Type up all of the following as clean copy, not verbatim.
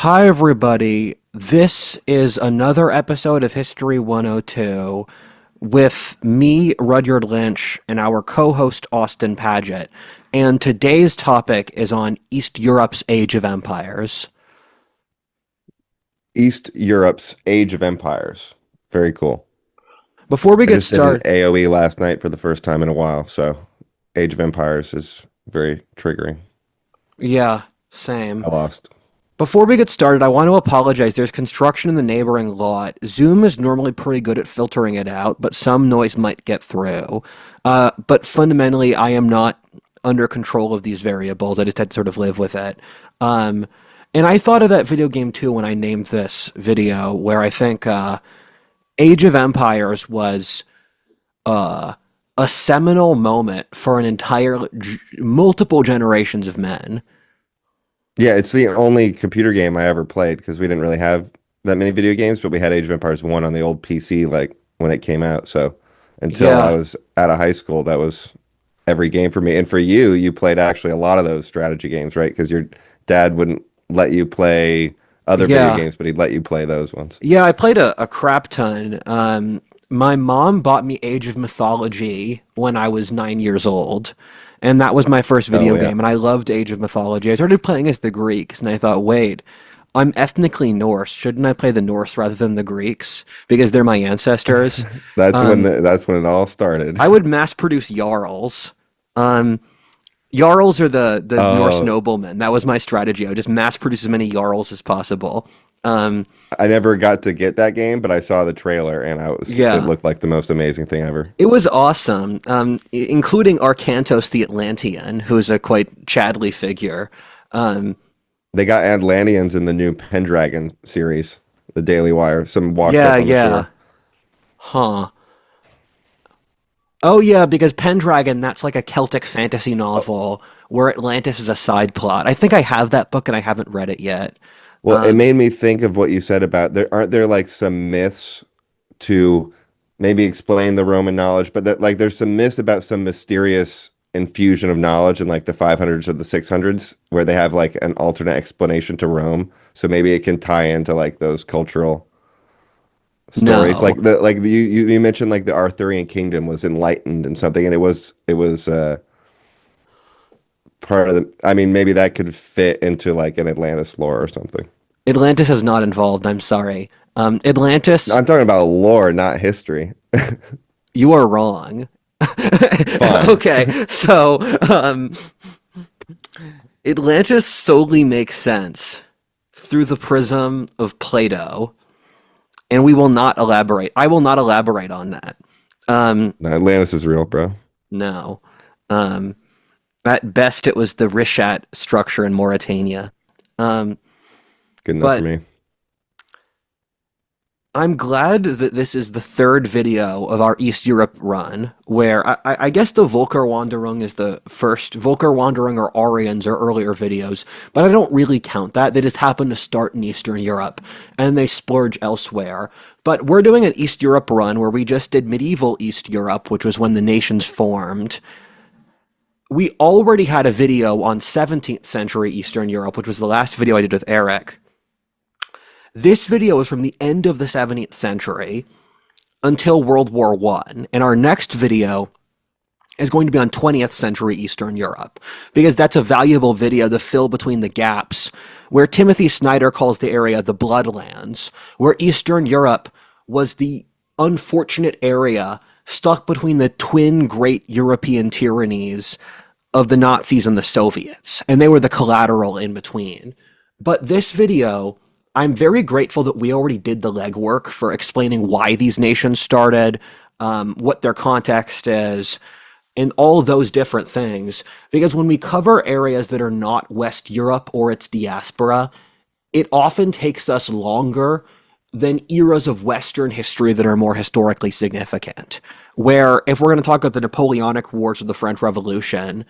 Hi, everybody. This is another episode of History 102 with me, Rudyard Lynch, and our co host, Austin Paget. And today's topic is on East Europe's Age of Empires. East Europe's Age of Empires. Very cool. Before we I get just did an started, AoE last night for the first time in a while, so Age of Empires is very triggering. yeah, same. I lost. Before we get started, I want to apologize. There's construction in the neighboring lot. Zoom is normally pretty good at filtering it out, but some noise might get through. But fundamentally, I am not under control of these variables. I just had to sort of live with it. Um, and I thought of that video game too when I named this video, where I think Age of Empires was uh, a seminal moment for an entire multiple generations of men. Yeah, it's the only computer game I ever played because we didn't really have that many video games, but we had Age of Empires 1 on the old PC like when it came out. So until I Yeah, was out of high school, that was every game for me. And for you, you played actually a lot of those strategy games, right? Because your dad wouldn't let you play other video yeah. games, but he'd let you play those ones. Yeah, I played a crap ton. My mom bought me Age of Mythology when I was 9 years old, and that was my first Oh video yeah. game, and I loved Age of Mythology. I started playing as the Greeks, and I thought, wait, I'm ethnically Norse. Shouldn't I play the Norse rather than the Greeks? Because they're my ancestors. Um, That's when it all started. I would mass produce Jarls. Um, Jarls are the Norse Oh, noblemen. That was my strategy. I would just mass produce as many Jarls as possible. Um, I never got to get that game, but I saw the trailer and it yeah. looked like the most amazing thing ever. It was awesome, including Arcantos the Atlantean, who is a quite Chadley figure. Um, They got Atlanteans in the new Pendragon series, the Daily Wire. Some washed yeah, up on the yeah. shore. Huh. Oh, yeah, because Pendragon, that's like a Celtic fantasy Oh, novel where Atlantis is a side plot. I think I have that book and I haven't read it yet. well, it Um, made me think of what you said about there like some myths to maybe explain the Roman knowledge, but that like there's some myths about some mysterious infusion of knowledge in like the 500s or the 600s where they have like an alternate explanation to Rome. So maybe it can tie into like those cultural stories. no. You mentioned like the Arthurian kingdom was enlightened and something, and it was part of the. I mean, maybe that could fit into like an Atlantis lore or something. Atlantis is not involved, I'm sorry. No, Atlantis, I'm talking about lore, not history. you are wrong. Fine. Okay, so Atlantis solely makes sense through the prism of Plato, and we will not elaborate. I will not elaborate on that. Um, No, Atlantis is real, bro. no. Um, at best, it was the Rishat structure in Mauritania. Um, Good enough for but me. I'm glad that this is the third video of our East Europe run, where I guess the Volkerwanderung is the first. Volkerwanderung or Aryans are earlier videos, but I don't really count that. They just happen to start in Eastern Europe, and they splurge elsewhere. But we're doing an East Europe run where we just did medieval East Europe, which was when the nations formed. We already had a video on 17th century Eastern Europe, which was the last video I did with Eric. This video is from the end of the 17th century until World War One, and our next video is going to be on 20th century Eastern Europe, because that's a valuable video to fill between the gaps, where Timothy Snyder calls the area the bloodlands, where Eastern Europe was the unfortunate area stuck between the twin great European tyrannies of the Nazis and the Soviets, and they were the collateral in between. But this video, I'm very grateful that we already did the legwork for explaining why these nations started, what their context is, and all those different things. Because when we cover areas that are not West Europe or its diaspora, it often takes us longer than eras of Western history that are more historically significant. Where, if we're going to talk about the Napoleonic Wars or the French Revolution,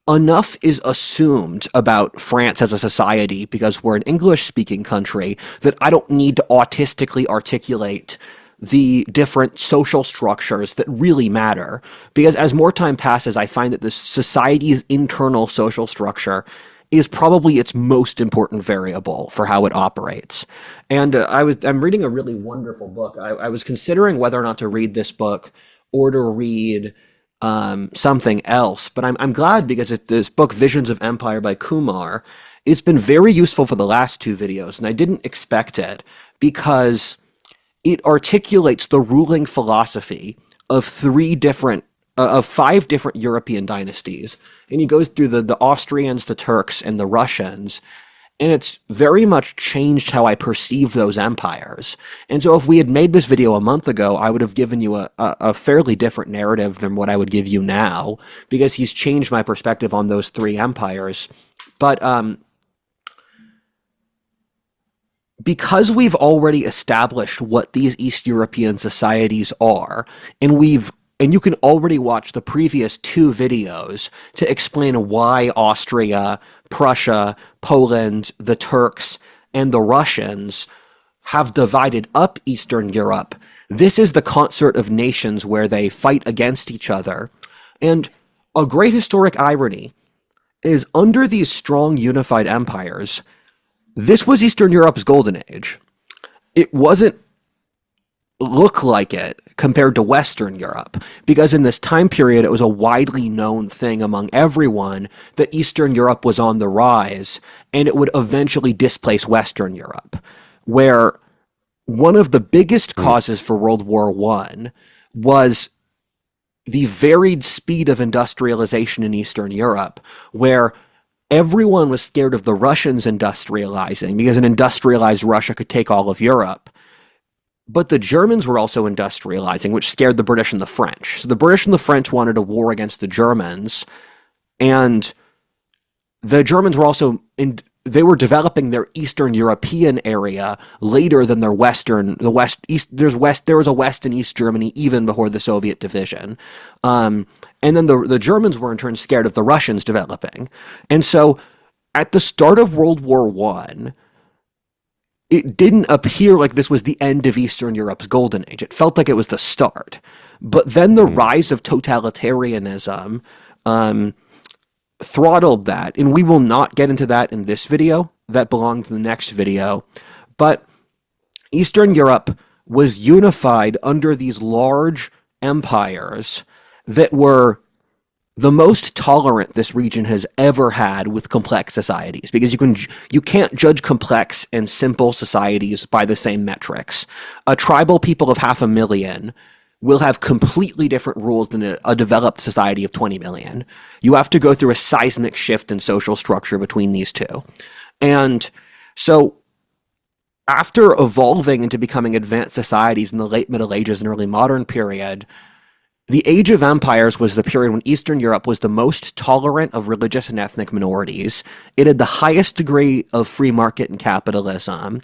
enough is assumed about France as a society because we're an English speaking country that I don't need to autistically articulate the different social structures that really matter. Because as more time passes, I find that the society's internal social structure is probably its most important variable for how it operates. And I'm reading a really wonderful book. I was considering whether or not to read this book or to read something else, but I'm glad because this book, Visions of Empire by Kumar, it's been very useful for the last two videos, and I didn't expect it because it articulates the ruling philosophy of five different European dynasties, and he goes through the Austrians, the Turks, and the Russians, and it's very much changed how I perceive those empires. And so if we had made this video a month ago, I would have given you a fairly different narrative than what I would give you now, because he's changed my perspective on those three empires. But because we've already established what these East European societies are, and you can already watch the previous two videos to explain why Austria, Prussia, Poland, the Turks, and the Russians have divided up Eastern Europe. This is the concert of nations where they fight against each other. And a great historic irony is under these strong unified empires, this was Eastern Europe's golden age. It wasn't look like it compared to Western Europe, because in this time period it was a widely known thing among everyone that Eastern Europe was on the rise and it would eventually displace Western Europe, where one of the biggest causes for World War I was the varied speed of industrialization in Eastern Europe, where everyone was scared of the Russians industrializing because an industrialized Russia could take all of Europe. But the Germans were also industrializing, which scared the British and the French. So the British and the French wanted a war against the Germans, and the Germans were also they were developing their Eastern European area later than their Western. There was a West and East Germany even before the Soviet division. And then the Germans were in turn scared of the Russians developing. And so at the start of World War I, it didn't appear like this was the end of Eastern Europe's golden age. It felt like it was the start. But then the rise of totalitarianism throttled that. And we will not get into that in this video. That belongs to the next video. But Eastern Europe was unified under these large empires that were the most tolerant this region has ever had with complex societies, because you can't judge complex and simple societies by the same metrics. A tribal people of 500,000 will have completely different rules than a developed society of 20 million. You have to go through a seismic shift in social structure between these two. And so after evolving into becoming advanced societies in the late Middle Ages and early modern period, the Age of Empires was the period when Eastern Europe was the most tolerant of religious and ethnic minorities. It had the highest degree of free market and capitalism.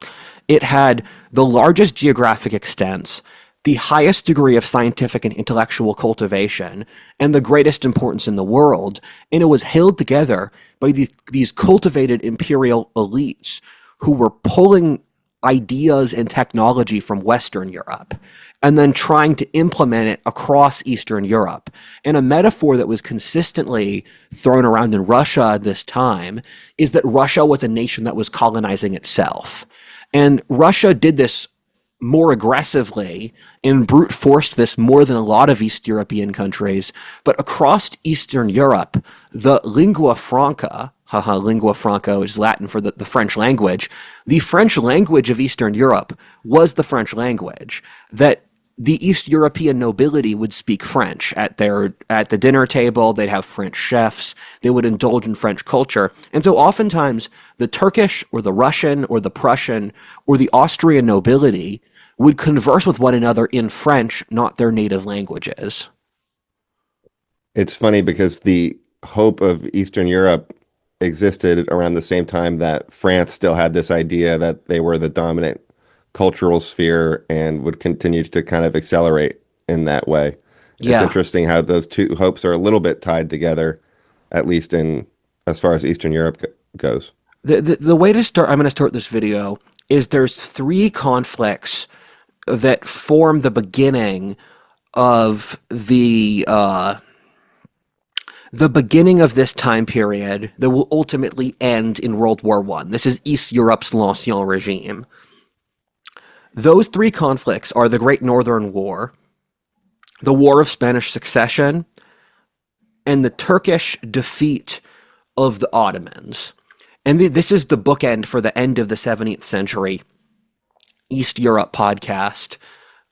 It had the largest geographic extents, the highest degree of scientific and intellectual cultivation, and the greatest importance in the world. And it was held together by these cultivated imperial elites who were pulling ideas and technology from Western Europe and then trying to implement it across Eastern Europe. And a metaphor that was consistently thrown around in Russia at this time is that Russia was a nation that was colonizing itself. And Russia did this more aggressively and brute forced this more than a lot of East European countries. But across Eastern Europe, the lingua franca, lingua franca is Latin for the French language. The French language of Eastern Europe was the French language that the East European nobility would speak French at the dinner table. They'd have French chefs. They would indulge in French culture. And so oftentimes the Turkish or the Russian or the Prussian or the Austrian nobility would converse with one another in French, not their native languages. It's funny because the hope of Eastern Europe existed around the same time that France still had this idea that they were the dominant cultural sphere and would continue to kind of accelerate in that way. It's interesting how those two hopes are a little bit tied together, at least in as far as Eastern Europe goes. The way to start, I'm going to start this video, is there's three conflicts that form the beginning of the the beginning of this time period that will ultimately end in World War I. This is East Europe's l'Ancien regime. Those three conflicts are the Great Northern War, the War of Spanish Succession, and the Turkish defeat of the Ottomans. And this is the bookend for the end of the 17th century East Europe podcast.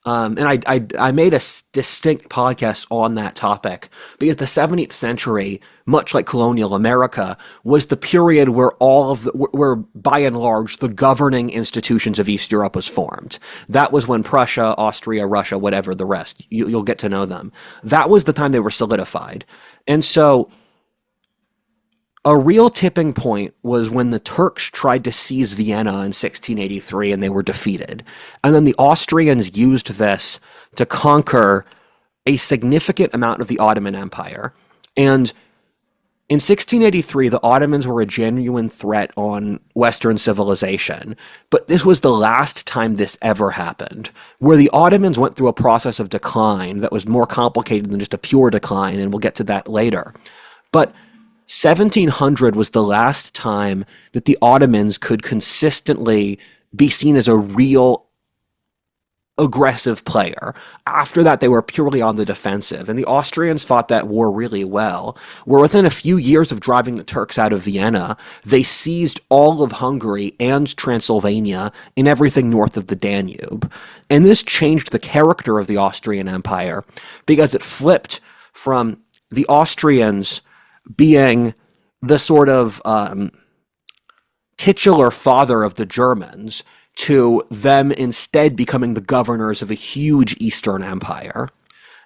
And I made a distinct podcast on that topic because the 17th century, much like colonial America, was the period where where by and large the governing institutions of East Europe was formed. That was when Prussia, Austria, Russia, whatever the rest, you'll get to know them. That was the time they were solidified. And so a real tipping point was when the Turks tried to seize Vienna in 1683 and they were defeated. And then the Austrians used this to conquer a significant amount of the Ottoman Empire. And in 1683, the Ottomans were a genuine threat on Western civilization. But this was the last time this ever happened, where the Ottomans went through a process of decline that was more complicated than just a pure decline, and we'll get to that later. But 1700 was the last time that the Ottomans could consistently be seen as a real aggressive player. After that, they were purely on the defensive, and the Austrians fought that war really well, where within a few years of driving the Turks out of Vienna, they seized all of Hungary and Transylvania and everything north of the Danube. And this changed the character of the Austrian Empire, because it flipped from the Austrians being the sort of titular father of the Germans to them instead becoming the governors of a huge Eastern Empire.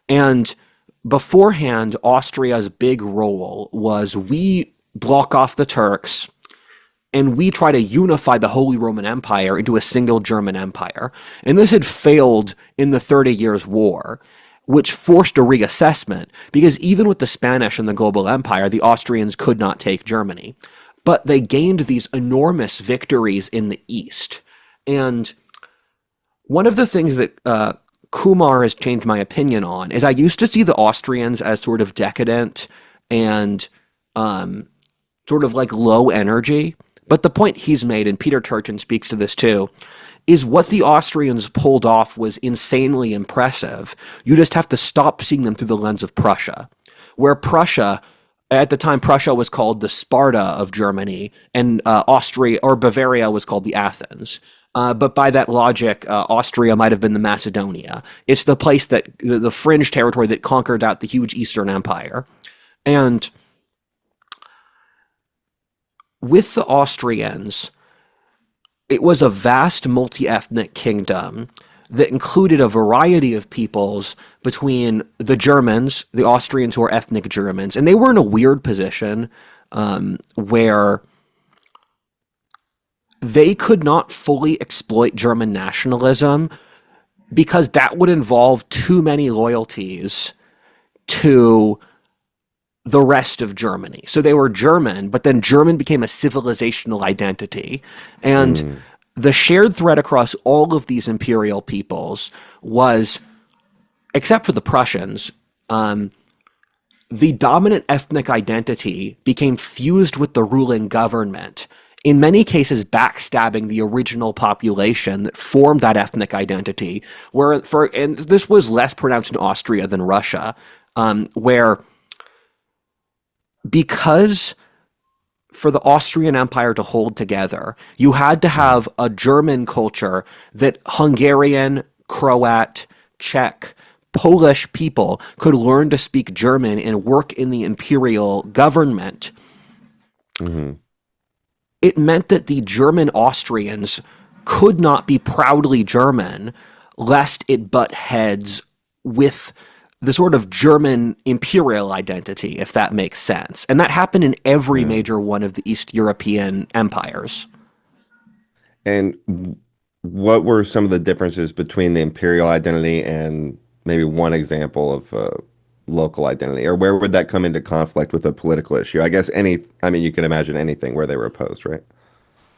And beforehand, Austria's big role was we block off the Turks and we try to unify the Holy Roman Empire into a single German empire. And this had failed in the 30 Years' War, which forced a reassessment, because even with the Spanish and the global empire, the Austrians could not take Germany. But they gained these enormous victories in the East. And one of the things that Kumar has changed my opinion on is I used to see the Austrians as sort of decadent and sort of like low energy. But the point he's made, and Peter Turchin speaks to this too, is what the Austrians pulled off was insanely impressive. You just have to stop seeing them through the lens of Prussia, where Prussia, at the time, Prussia was called the Sparta of Germany, and Austria or Bavaria was called the Athens. But by that logic, Austria might have been the Macedonia. It's the place that the fringe territory that conquered out the huge Eastern Empire. And with the Austrians, it was a vast multi-ethnic kingdom that included a variety of peoples between the Germans, the Austrians who are ethnic Germans, and they were in a weird position where they could not fully exploit German nationalism because that would involve too many loyalties to the rest of Germany. So they were German, but then German became a civilizational identity. And the shared thread across all of these imperial peoples was, except for the Prussians, the dominant ethnic identity became fused with the ruling government, in many cases backstabbing the original population that formed that ethnic identity, and this was less pronounced in Austria than Russia, where because for the Austrian Empire to hold together, you had to have a German culture that Hungarian, Croat, Czech, Polish people could learn to speak German and work in the imperial government. Mm-hmm. It meant that the German Austrians could not be proudly German lest it butt heads with the sort of German imperial identity, if that makes sense. And that happened in every major one of the East European empires. And what were some of the differences between the imperial identity and maybe one example of local identity? Or where would that come into conflict with a political issue? I guess you can imagine anything where they were opposed, right?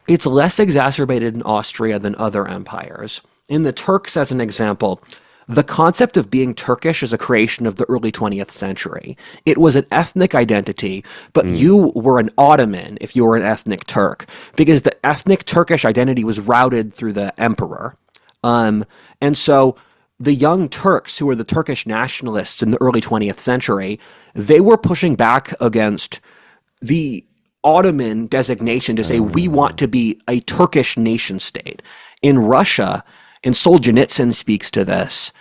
It's less exacerbated in Austria than other empires. In the Turks, as an example, the concept of being Turkish is a creation of the early 20th century. It was an ethnic identity, but Mm. you were an Ottoman if you were an ethnic Turk, because the ethnic Turkish identity was routed through the emperor. Um, and so the young Turks, who were the Turkish nationalists in the early 20th century, they were pushing back against the Ottoman designation to say we want to be a Turkish nation state. In Russia, and Solzhenitsyn speaks to this.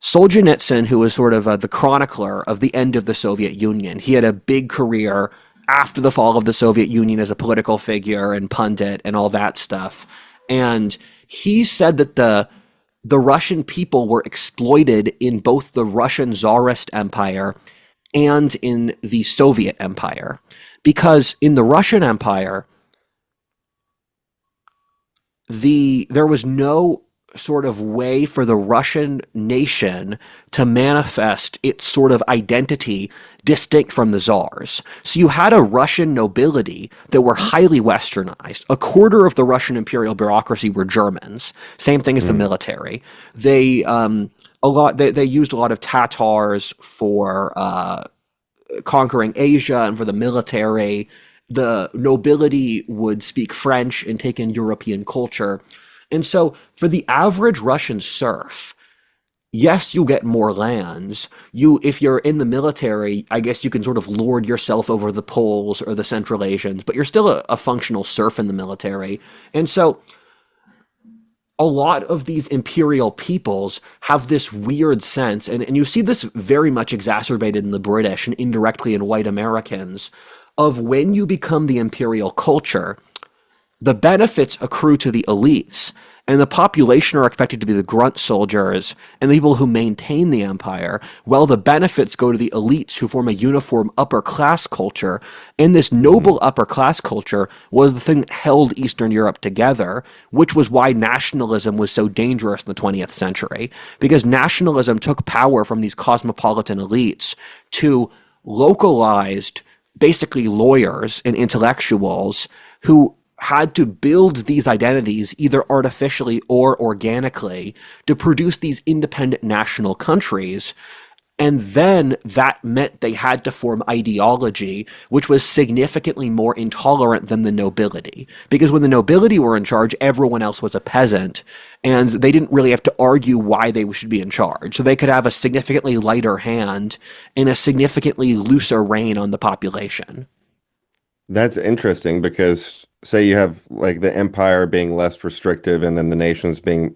Solzhenitsyn, who was sort of the chronicler of the end of the Soviet Union, he had a big career after the fall of the Soviet Union as a political figure and pundit and all that stuff. And he said that the Russian people were exploited in both the Russian Tsarist Empire and in the Soviet Empire. Because in the Russian Empire, there was no sort of way for the Russian nation to manifest its sort of identity distinct from the czars. So you had a Russian nobility that were highly westernized. A quarter of the Russian imperial bureaucracy were Germans. Same thing as the Mm. military. They used a lot of Tatars for conquering Asia and for the military. The nobility would speak French and take in European culture. And so for the average Russian serf, yes, you get more lands. If you're in the military, I guess you can sort of lord yourself over the Poles or the Central Asians, but you're still a functional serf in the military. And so a lot of these imperial peoples have this weird sense, and you see this very much exacerbated in the British and indirectly in white Americans, of when you become the imperial culture, the benefits accrue to the elites, and the population are expected to be the grunt soldiers and the people who maintain the empire, while the benefits go to the elites who form a uniform upper class culture. And this Mhm. noble upper class culture was the thing that held Eastern Europe together, which was why nationalism was so dangerous in the 20th century, because nationalism took power from these cosmopolitan elites to localized, basically lawyers and intellectuals who had to build these identities either artificially or organically to produce these independent national countries. And then that meant they had to form ideology, which was significantly more intolerant than the nobility. Because when the nobility were in charge, everyone else was a peasant, and they didn't really have to argue why they should be in charge. So they could have a significantly lighter hand and a significantly looser reign on the population. That's interesting because say you have like the empire being less restrictive and then the nations being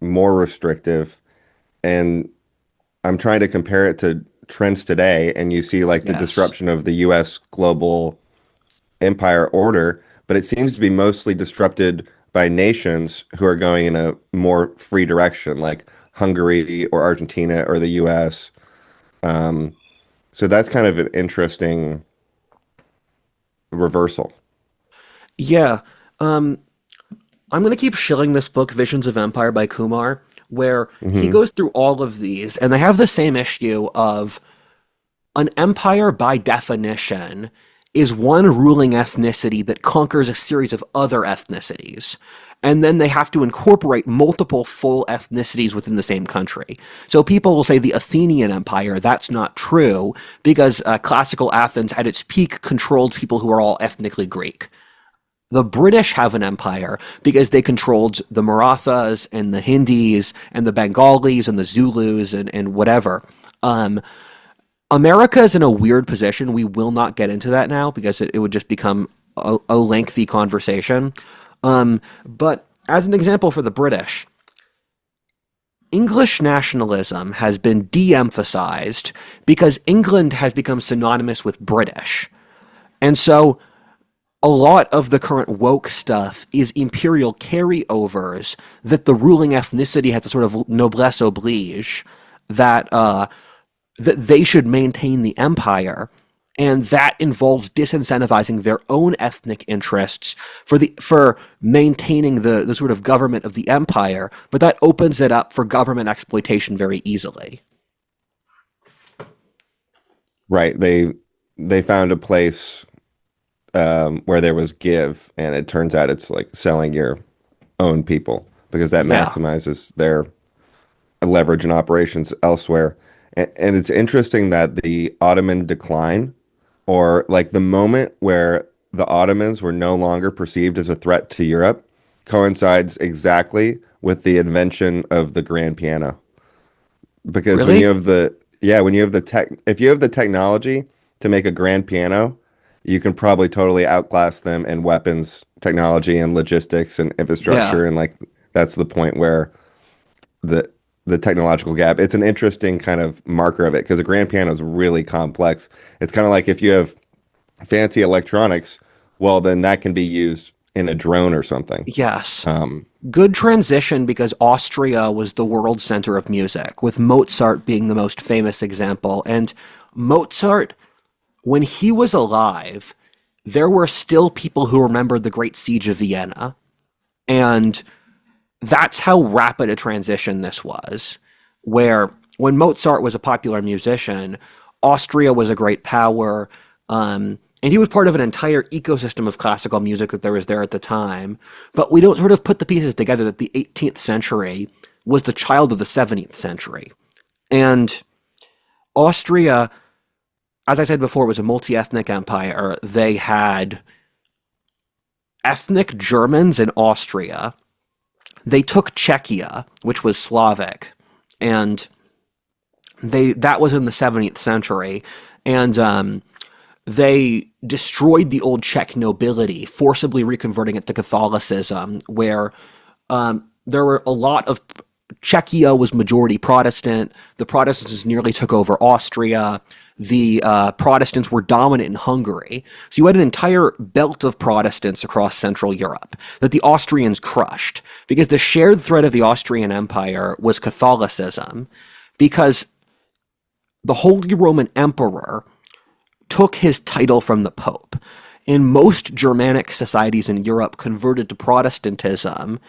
more restrictive, and I'm trying to compare it to trends today, and you see like the Yes. disruption of the US global empire order, but it seems to be mostly disrupted by nations who are going in a more free direction, like Hungary or Argentina or the US. Um, so that's kind of an interesting reversal. Yeah. Um, I'm going to keep shilling this book, Visions of Empire by Kumar, where he Hmm. goes through all of these, and they have the same issue of an empire by definition is one ruling ethnicity that conquers a series of other ethnicities. And then they have to incorporate multiple full ethnicities within the same country. So people will say the Athenian Empire, that's not true, because classical Athens at its peak controlled people who are all ethnically Greek. The British have an empire because they controlled the Marathas and the Hindis and the Bengalis and the Zulus and whatever. Um, America is in a weird position. We will not get into that now because it would just become a lengthy conversation. But as an example for the British, English nationalism has been de emphasized because England has become synonymous with British. And so a lot of the current woke stuff is imperial carryovers that the ruling ethnicity has a sort of noblesse oblige that that they should maintain the empire, and that involves disincentivizing their own ethnic interests for maintaining the sort of government of the empire, but that opens it up for government exploitation very easily. Right. They found a place where there was give, and it turns out it's like selling your own people because that Yeah. maximizes their leverage and operations elsewhere. And it's interesting that the Ottoman decline, or like the moment where the Ottomans were no longer perceived as a threat to Europe, coincides exactly with the invention of the grand piano. Because when you Really? have the, yeah, when you have the tech, if you have the technology to make a grand piano, you can probably totally outclass them in weapons technology and logistics and Yeah. infrastructure. And like that's the point where the the technological gap. It's an interesting kind of marker of it because a grand piano is really complex. It's kind of like if you have fancy electronics, well, then that can be used in a drone or something. Yes. Um, Good transition because Austria was the world center of music, with Mozart being the most famous example. And Mozart, when he was alive, there were still people who remembered the Great Siege of Vienna. And that's how rapid a transition this was, where when Mozart was a popular musician, Austria was a great power, and he was part of an entire ecosystem of classical music that there was there at the time. But we don't sort of put the pieces together that the 18th century was the child of the 17th century. And Austria, as I said before, was a multi ethnic empire. They had ethnic Germans in Austria. They took Czechia, which was Slavic, and that was in the 17th century, and they destroyed the old Czech nobility, forcibly reconverting it to Catholicism, where there were a lot of Czechia was majority Protestant. The Protestants nearly took over Austria. The Protestants were dominant in Hungary. So you had an entire belt of Protestants across Central Europe that the Austrians crushed because the shared thread of the Austrian Empire was Catholicism, because the Holy Roman Emperor took his title from the Pope. And most Germanic societies in Europe converted to Protestantism.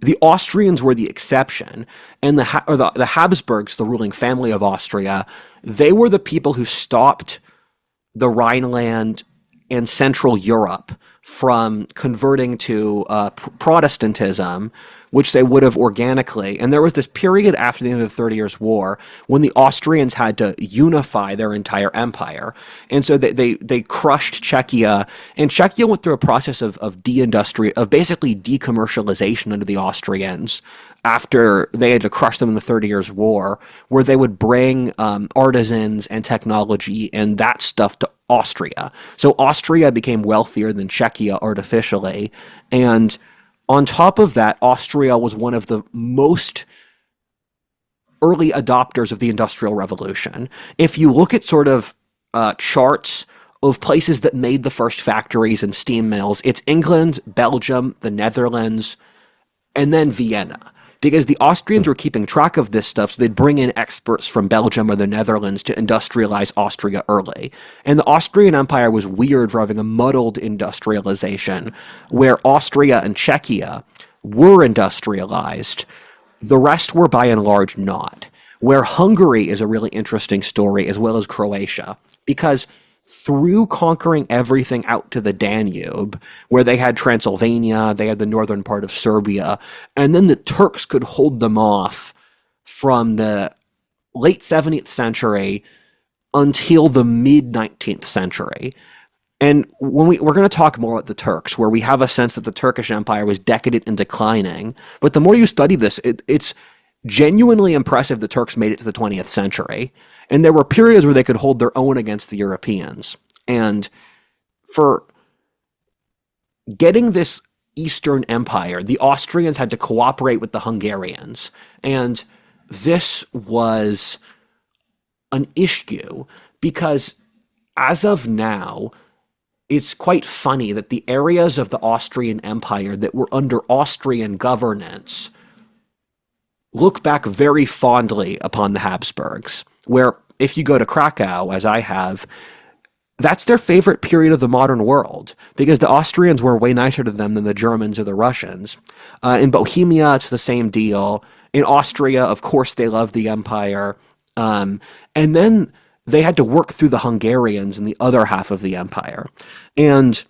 The Austrians were the exception, and the Habsburgs, the ruling family of Austria, they were the people who stopped the Rhineland and Central Europe from converting to Protestantism, which they would have organically. And there was this period after the end of the 30 Years' War when the Austrians had to unify their entire empire. And so they crushed Czechia, and Czechia went through a process of basically decommercialization under the Austrians after they had to crush them in the 30 Years' War, where they would bring artisans and technology and that stuff to Austria. So Austria became wealthier than Czechia artificially. And on top of that, Austria was one of the most early adopters of the Industrial Revolution. If you look at sort of charts of places that made the first factories and steam mills, it's England, Belgium, the Netherlands, and then Vienna. Because the Austrians were keeping track of this stuff, so they'd bring in experts from Belgium or the Netherlands to industrialize Austria early. And the Austrian Empire was weird for having a muddled industrialization, where Austria and Czechia were industrialized. The rest were by and large not. Where Hungary is a really interesting story, as well as Croatia, because through conquering everything out to the Danube, where they had Transylvania, they had the northern part of Serbia, and then the Turks could hold them off from the late 17th century until the mid 19th century. And when we're going to talk more about the Turks, where we have a sense that the Turkish Empire was decadent and declining, but the more you study this, it's genuinely impressive the Turks made it to the 20th century. And there were periods where they could hold their own against the Europeans. And for getting this Eastern Empire, the Austrians had to cooperate with the Hungarians. And this was an issue because as of now, it's quite funny that the areas of the Austrian Empire that were under Austrian governance look back very fondly upon the Habsburgs, where if you go to Krakow, as I have, that's their favorite period of the modern world, because the Austrians were way nicer to them than the Germans or the Russians. In Bohemia, it's the same deal. In Austria, of course, they love the empire. And then they had to work through the Hungarians in the other half of the empire. And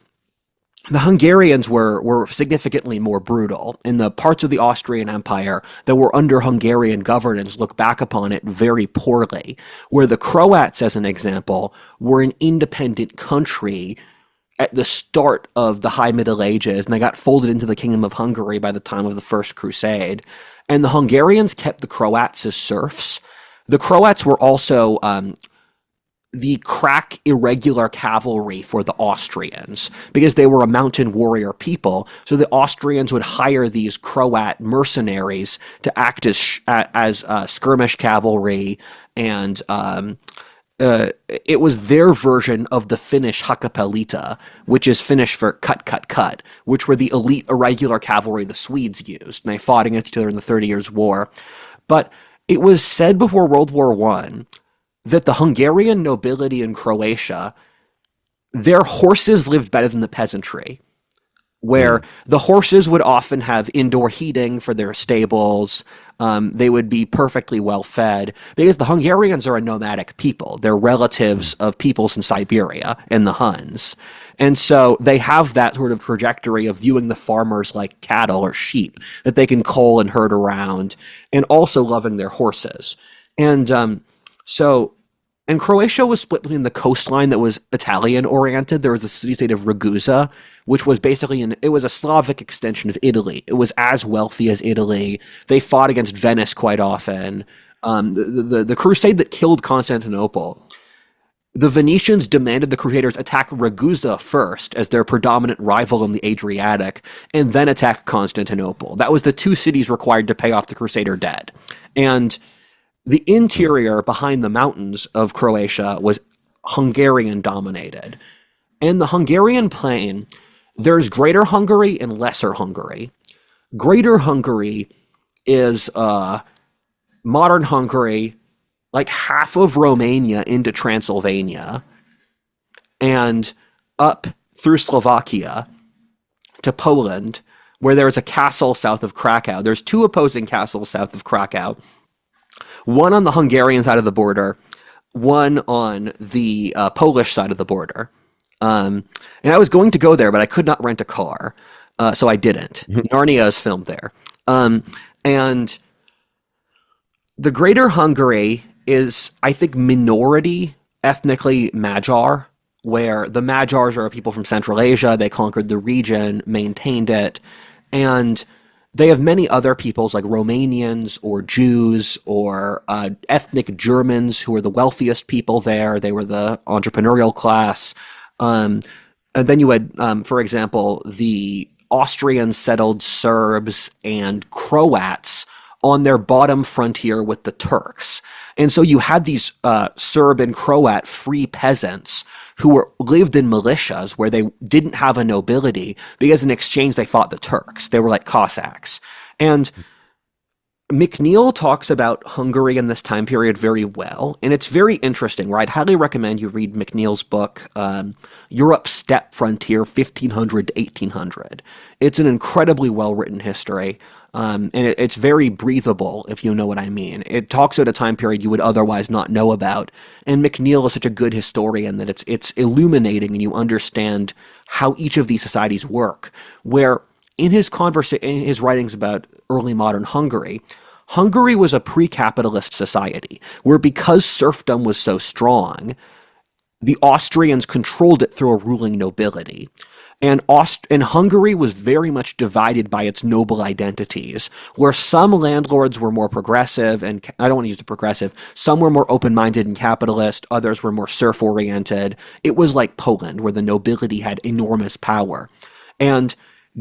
The Hungarians were significantly more brutal, and the parts of the Austrian Empire that were under Hungarian governance look back upon it very poorly. Where the Croats, as an example, were an independent country at the start of the High Middle Ages, and they got folded into the Kingdom of Hungary by the time of the First Crusade. And the Hungarians kept the Croats as serfs. The Croats were also the crack irregular cavalry for the Austrians because they were a mountain warrior people. So the Austrians would hire these Croat mercenaries to act as skirmish cavalry, and it was their version of the Finnish Hakapelita, which is Finnish for cut, cut, cut, which were the elite irregular cavalry the Swedes used. And they fought against each other in the 30 Years' War. But it was said before World War I that the Hungarian nobility in Croatia, their horses lived better than the peasantry, where the horses would often have indoor heating for their stables. They would be perfectly well fed because the Hungarians are a nomadic people. They're relatives of peoples in Siberia and the Huns. And so they have that sort of trajectory of viewing the farmers like cattle or sheep that they can cull and herd around, and also loving their horses. And and Croatia was split between the coastline that was Italian-oriented. There was the city-state of Ragusa, which was basically it was a Slavic extension of Italy. It was as wealthy as Italy. They fought against Venice quite often. The crusade that killed Constantinople, the Venetians demanded the Crusaders attack Ragusa first as their predominant rival in the Adriatic, and then attack Constantinople. That was the two cities required to pay off the Crusader debt. And the interior behind the mountains of Croatia was Hungarian dominated. And the Hungarian plain, there's Greater Hungary and Lesser Hungary. Greater Hungary is modern Hungary, like half of Romania into Transylvania, and up through Slovakia to Poland, where there is a castle south of Krakow. There's two opposing castles south of Krakow. One on the Hungarian side of the border, one on the Polish side of the border. And I was going to go there, but I could not rent a car, so I didn't. Narnia is filmed there. And the Greater Hungary is, I think, minority ethnically Magyar, where the Magyars are people from Central Asia. They conquered the region, maintained it, and they have many other peoples like Romanians or Jews or ethnic Germans who are the wealthiest people there. They were the entrepreneurial class. And then you had, for example, the Austrian settled Serbs and Croats on their bottom frontier with the Turks. And so you had these Serb and Croat free peasants who lived in militias where they didn't have a nobility because in exchange they fought the Turks. They were like Cossacks. And McNeill talks about Hungary in this time period very well, and it's very interesting, where I'd highly recommend you read McNeill's book, Europe's Steppe Frontier, 1500 to 1800. It's an incredibly well-written history, and it's very breathable, if you know what I mean. It talks at a time period you would otherwise not know about, and McNeill is such a good historian that it's illuminating, and you understand how each of these societies work, where in his writings about early modern Hungary, Hungary was a pre-capitalist society, where because serfdom was so strong, the Austrians controlled it through a ruling nobility. And Hungary was very much divided by its noble identities, where some landlords were more progressive, and I don't want to use the progressive, some were more open-minded and capitalist, others were more serf-oriented. It was like Poland, where the nobility had enormous power. And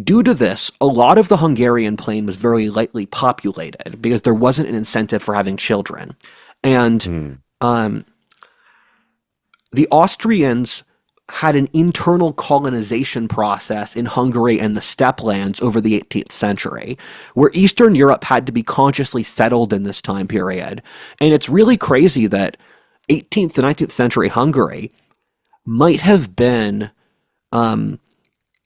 due to this, a lot of the Hungarian plain was very lightly populated because there wasn't an incentive for having children. And the Austrians had an internal colonization process in Hungary and the steppe lands over the 18th century, where Eastern Europe had to be consciously settled in this time period. And it's really crazy that 18th to 19th century Hungary might have been,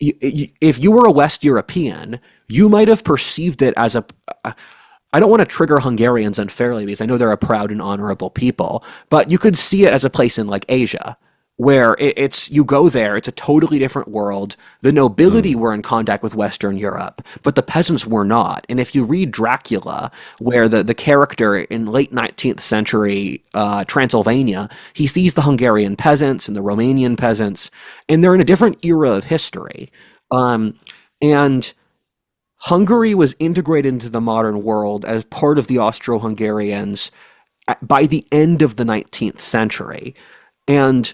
if you were a West European, you might have perceived it as I don't want to trigger Hungarians unfairly because I know they're a proud and honorable people, but you could see it as a place in like Asia, where it's you go there, it's a totally different world. The nobility Mm. were in contact with Western Europe, but the peasants were not. And if you read Dracula, where the character in late 19th century Transylvania, he sees the Hungarian peasants and the Romanian peasants, and they're in a different era of history. Um, and Hungary was integrated into the modern world as part of the Austro-Hungarians by the end of the 19th century. And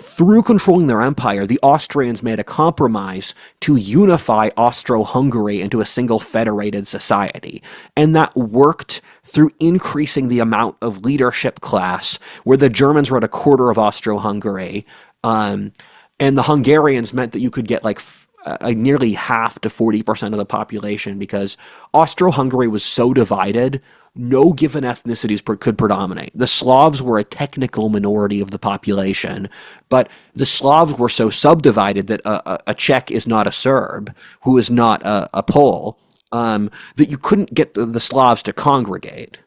through controlling their empire, the Austrians made a compromise to unify Austro-Hungary into a single federated society. And that worked through increasing the amount of leadership class, where the Germans were at a quarter of Austro-Hungary, and the Hungarians meant that you could get nearly half to 40% of the population because Austro-Hungary was so divided, no given ethnicities could predominate. The Slavs were a technical minority of the population, but the Slavs were so subdivided that a Czech is not a Serb, who is not a Pole, that you couldn't get the Slavs to congregate.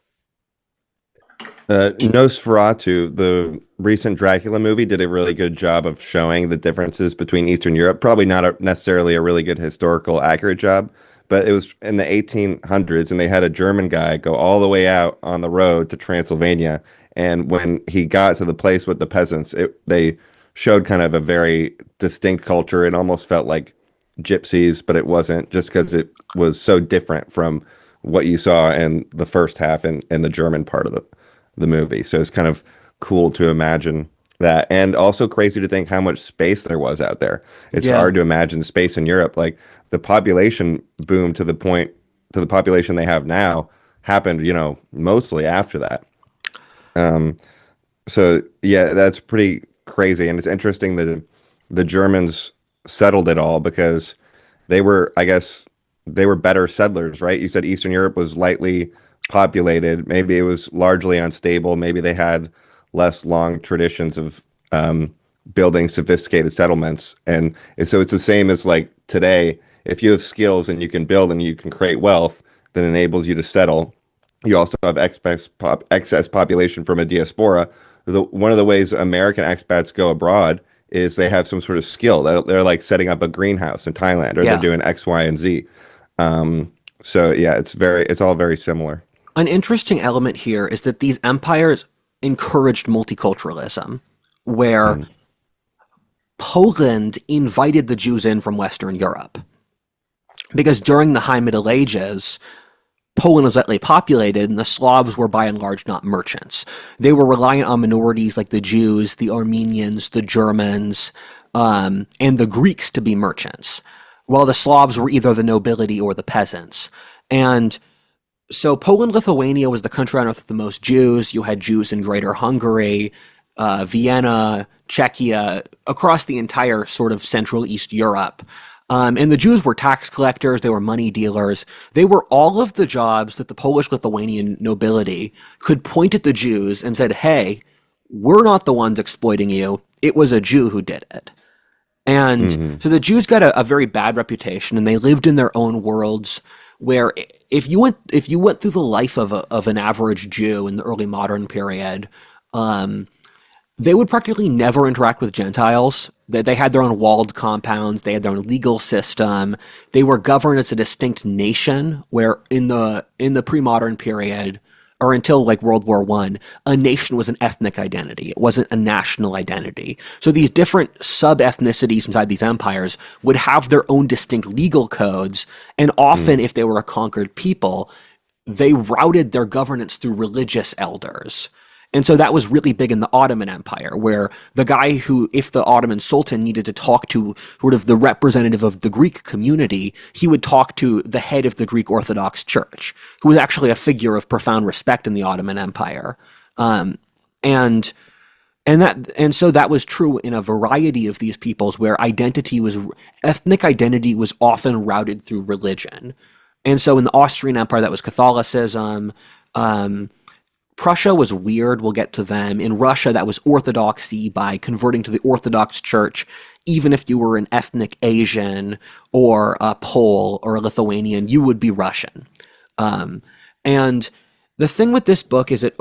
Nosferatu, the recent Dracula movie, did a really good job of showing the differences between Eastern Europe. Probably not necessarily a really good historical accurate job, but it was in the 1800s, and they had a German guy go all the way out on the road to Transylvania. And when he got to the place with the peasants, they showed kind of a very distinct culture. It almost felt like gypsies, but it wasn't, just because it was so different from what you saw in the first half in the German part of the movie. So it's kind of cool to imagine that, and also crazy to think how much space there was out there. It's Yeah. hard to imagine space in Europe. Like the population boom to the population they have now happened, mostly after that. Um, so yeah, that's pretty crazy, and it's interesting that the Germans settled it all because I guess, they were better settlers, right? You said Eastern Europe was lightly populated. Maybe it was largely unstable. Maybe they had less long traditions of building sophisticated settlements. And so it's the same as like today. If you have skills and you can build and you can create wealth that enables you to settle, you also have excess population from a diaspora. One of the ways American expats go abroad is they have some sort of skill. They're like setting up a greenhouse in Thailand, or they're Yeah. doing X, Y, and Z. So yeah, it's all very similar. An interesting element here is that these empires encouraged multiculturalism, where Mm. Poland invited the Jews in from Western Europe. Because during the High Middle Ages, Poland was lightly populated, and the Slavs were by and large not merchants. They were reliant on minorities like the Jews, the Armenians, the Germans, and the Greeks to be merchants, while the Slavs were either the nobility or the peasants. And so Poland-Lithuania was the country on earth with the most Jews. You had Jews in Greater Hungary, Vienna, Czechia, across the entire sort of Central East Europe. And the Jews were tax collectors, they were money dealers. They were all of the jobs that the Polish-Lithuanian nobility could point at the Jews and said, hey, we're not the ones exploiting you. It was a Jew who did it. And Hmm. so the Jews got a very bad reputation, and they lived in their own worlds. Where if you went through the life of an average Jew in the early modern period, um, they would practically never interact with Gentiles. They had their own walled compounds. They had their own legal system. They were governed as a distinct nation. Where in the pre-modern period, or until like World War One, a nation was an ethnic identity. It wasn't a national identity. So these different sub-ethnicities inside these empires would have their own distinct legal codes, and often, if they were a conquered people, they routed their governance through religious elders. And so that was really big in the Ottoman Empire, where the guy who, if the Ottoman Sultan needed to talk to sort of the representative of the Greek community, he would talk to the head of the Greek Orthodox Church, who was actually a figure of profound respect in the Ottoman Empire. Um, and and so that was true in a variety of these peoples, where ethnic identity was often routed through religion. And so in the Austrian Empire, that was Catholicism. Um, Prussia was weird. We'll get to them. In Russia, that was orthodoxy by converting to the Orthodox Church. Even if you were an ethnic Asian or a Pole or a Lithuanian, you would be Russian. And The thing with this book is it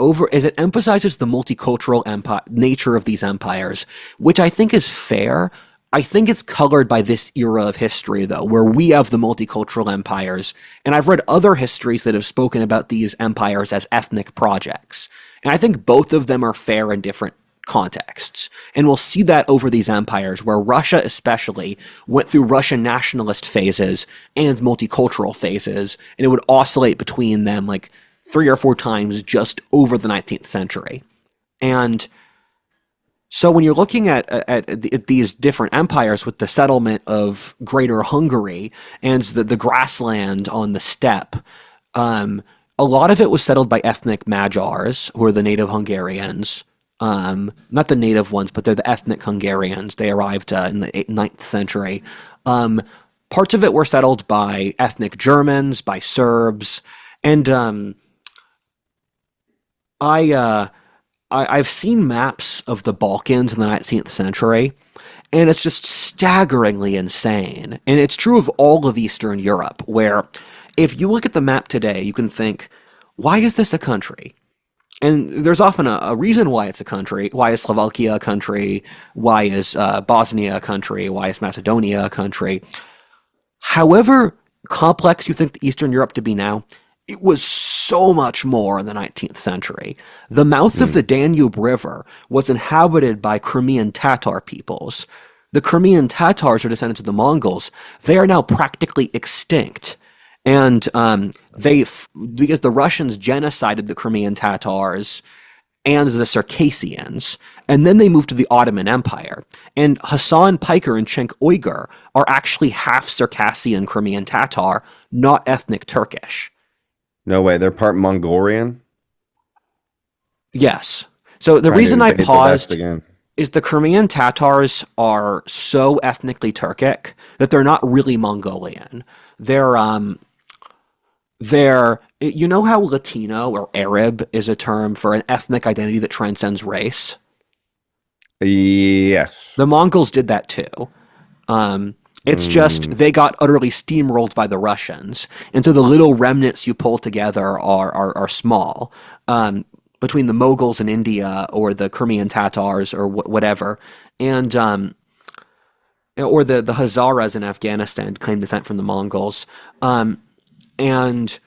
emphasizes the multicultural nature of these empires, which I think is fair. I think it's colored by this era of history, though, where we have the multicultural empires, and I've read other histories that have spoken about these empires as ethnic projects, and I think both of them are fair in different contexts. And we'll see that over these empires, where Russia especially went through Russian nationalist phases and multicultural phases, and it would oscillate between them like 3 or 4 times just over the 19th century. And so when you're looking at these different empires with the settlement of Greater Hungary and the grassland on the steppe, a lot of it was settled by ethnic Magyars, who are the native Hungarians. Not the native ones, but they're the ethnic Hungarians. They arrived in the 9th century. Parts of it were settled by ethnic Germans, by Serbs, and I've seen maps of the Balkans in the 19th century, and it's just staggeringly insane. And it's true of all of Eastern Europe, where if you look at the map today, you can think, why is this a country? And there's often a reason why it's a country. Why is Slovakia a country? Why is Bosnia a country? Why is Macedonia a country? However complex you think Eastern Europe to be now, it was so much more in the 19th century. The mouth of the Danube River was inhabited by Crimean Tatar peoples. The Crimean Tatars are descendants of the Mongols. They are now practically extinct. And because the Russians genocided the Crimean Tatars and the Circassians, and then they moved to the Ottoman Empire. And Hassan Piker and Cenk Uyghur are actually half Circassian Crimean Tatar, not ethnic Turkish. No way. They're part Mongolian? Yes. So the Trying to reason I invade the West paused again. is the Crimean Tatars are so ethnically Turkic that they're not really Mongolian. They're you know how Latino or Arab is a term for an ethnic identity that transcends race? Yes. The Mongols did that too. It's just they got utterly steamrolled by the Russians, and so the little remnants you pull together are small. Between the Moguls in India or the Crimean Tatars or whatever, and or the Hazaras in Afghanistan claim descent from the Mongols, and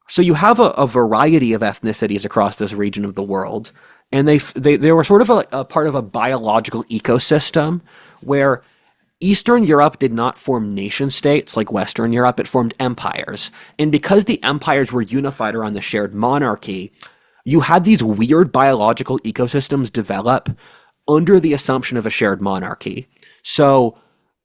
so you have a variety of ethnicities across this region of the world, and they were sort of a part of a biological ecosystem where Eastern Europe did not form nation states like Western Europe, it formed empires. And because the empires were unified around the shared monarchy, you had these weird biological ecosystems develop under the assumption of a shared monarchy. So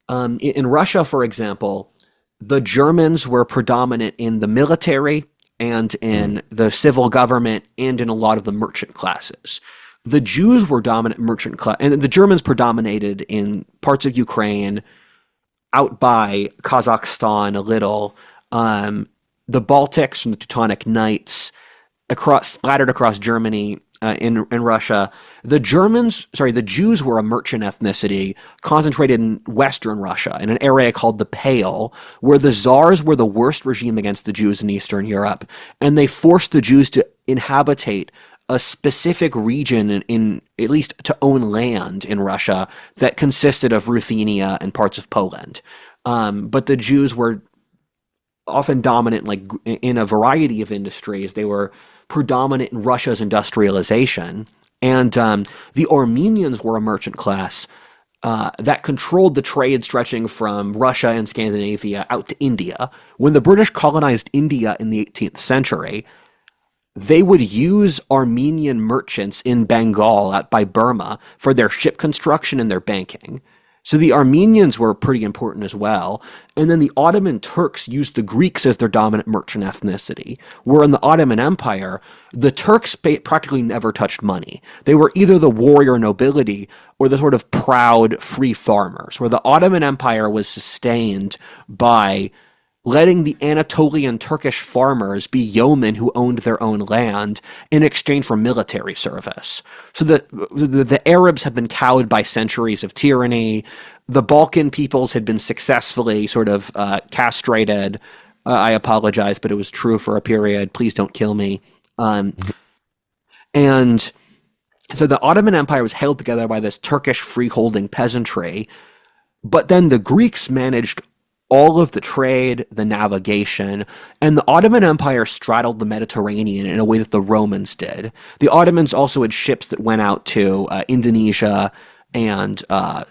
in Russia, for example, the Germans were predominant in the military and in the civil government and in a lot of the merchant classes. The Jews were dominant merchant class, and the Germans predominated in parts of Ukraine, out by Kazakhstan a little, the Baltics and the Teutonic Knights, splattered across Germany, in Russia. The Jews were a merchant ethnicity concentrated in Western Russia, in an area called the Pale, where the Tsars were the worst regime against the Jews in Eastern Europe, and they forced the Jews to inhabitate a specific region in at least to own land in Russia that consisted of Ruthenia and parts of Poland. But the Jews were often dominant, like in a variety of industries. They were predominant in Russia's industrialization, and the Armenians were a merchant class that controlled the trade stretching from Russia and Scandinavia out to India. When the British colonized India in the 18th century, they would use Armenian merchants in Bengal out by Burma for their ship construction and their banking. So the Armenians were pretty important as well. And then the Ottoman Turks used the Greeks as their dominant merchant ethnicity, where in the Ottoman Empire, the Turks practically never touched money. They were either the warrior nobility or the sort of proud free farmers, where the Ottoman Empire was sustained by letting the Anatolian Turkish farmers be yeomen who owned their own land in exchange for military service. So the Arabs have been cowed by centuries of tyranny. The Balkan peoples had been successfully sort of castrated. I apologize, but it was true for a period. Please don't kill me. And so the Ottoman Empire was held together by this Turkish freeholding peasantry, but then the Greeks managed all of the trade, the navigation, and the Ottoman Empire straddled the Mediterranean in a way that the Romans did. The Ottomans also had ships that went out to Indonesia and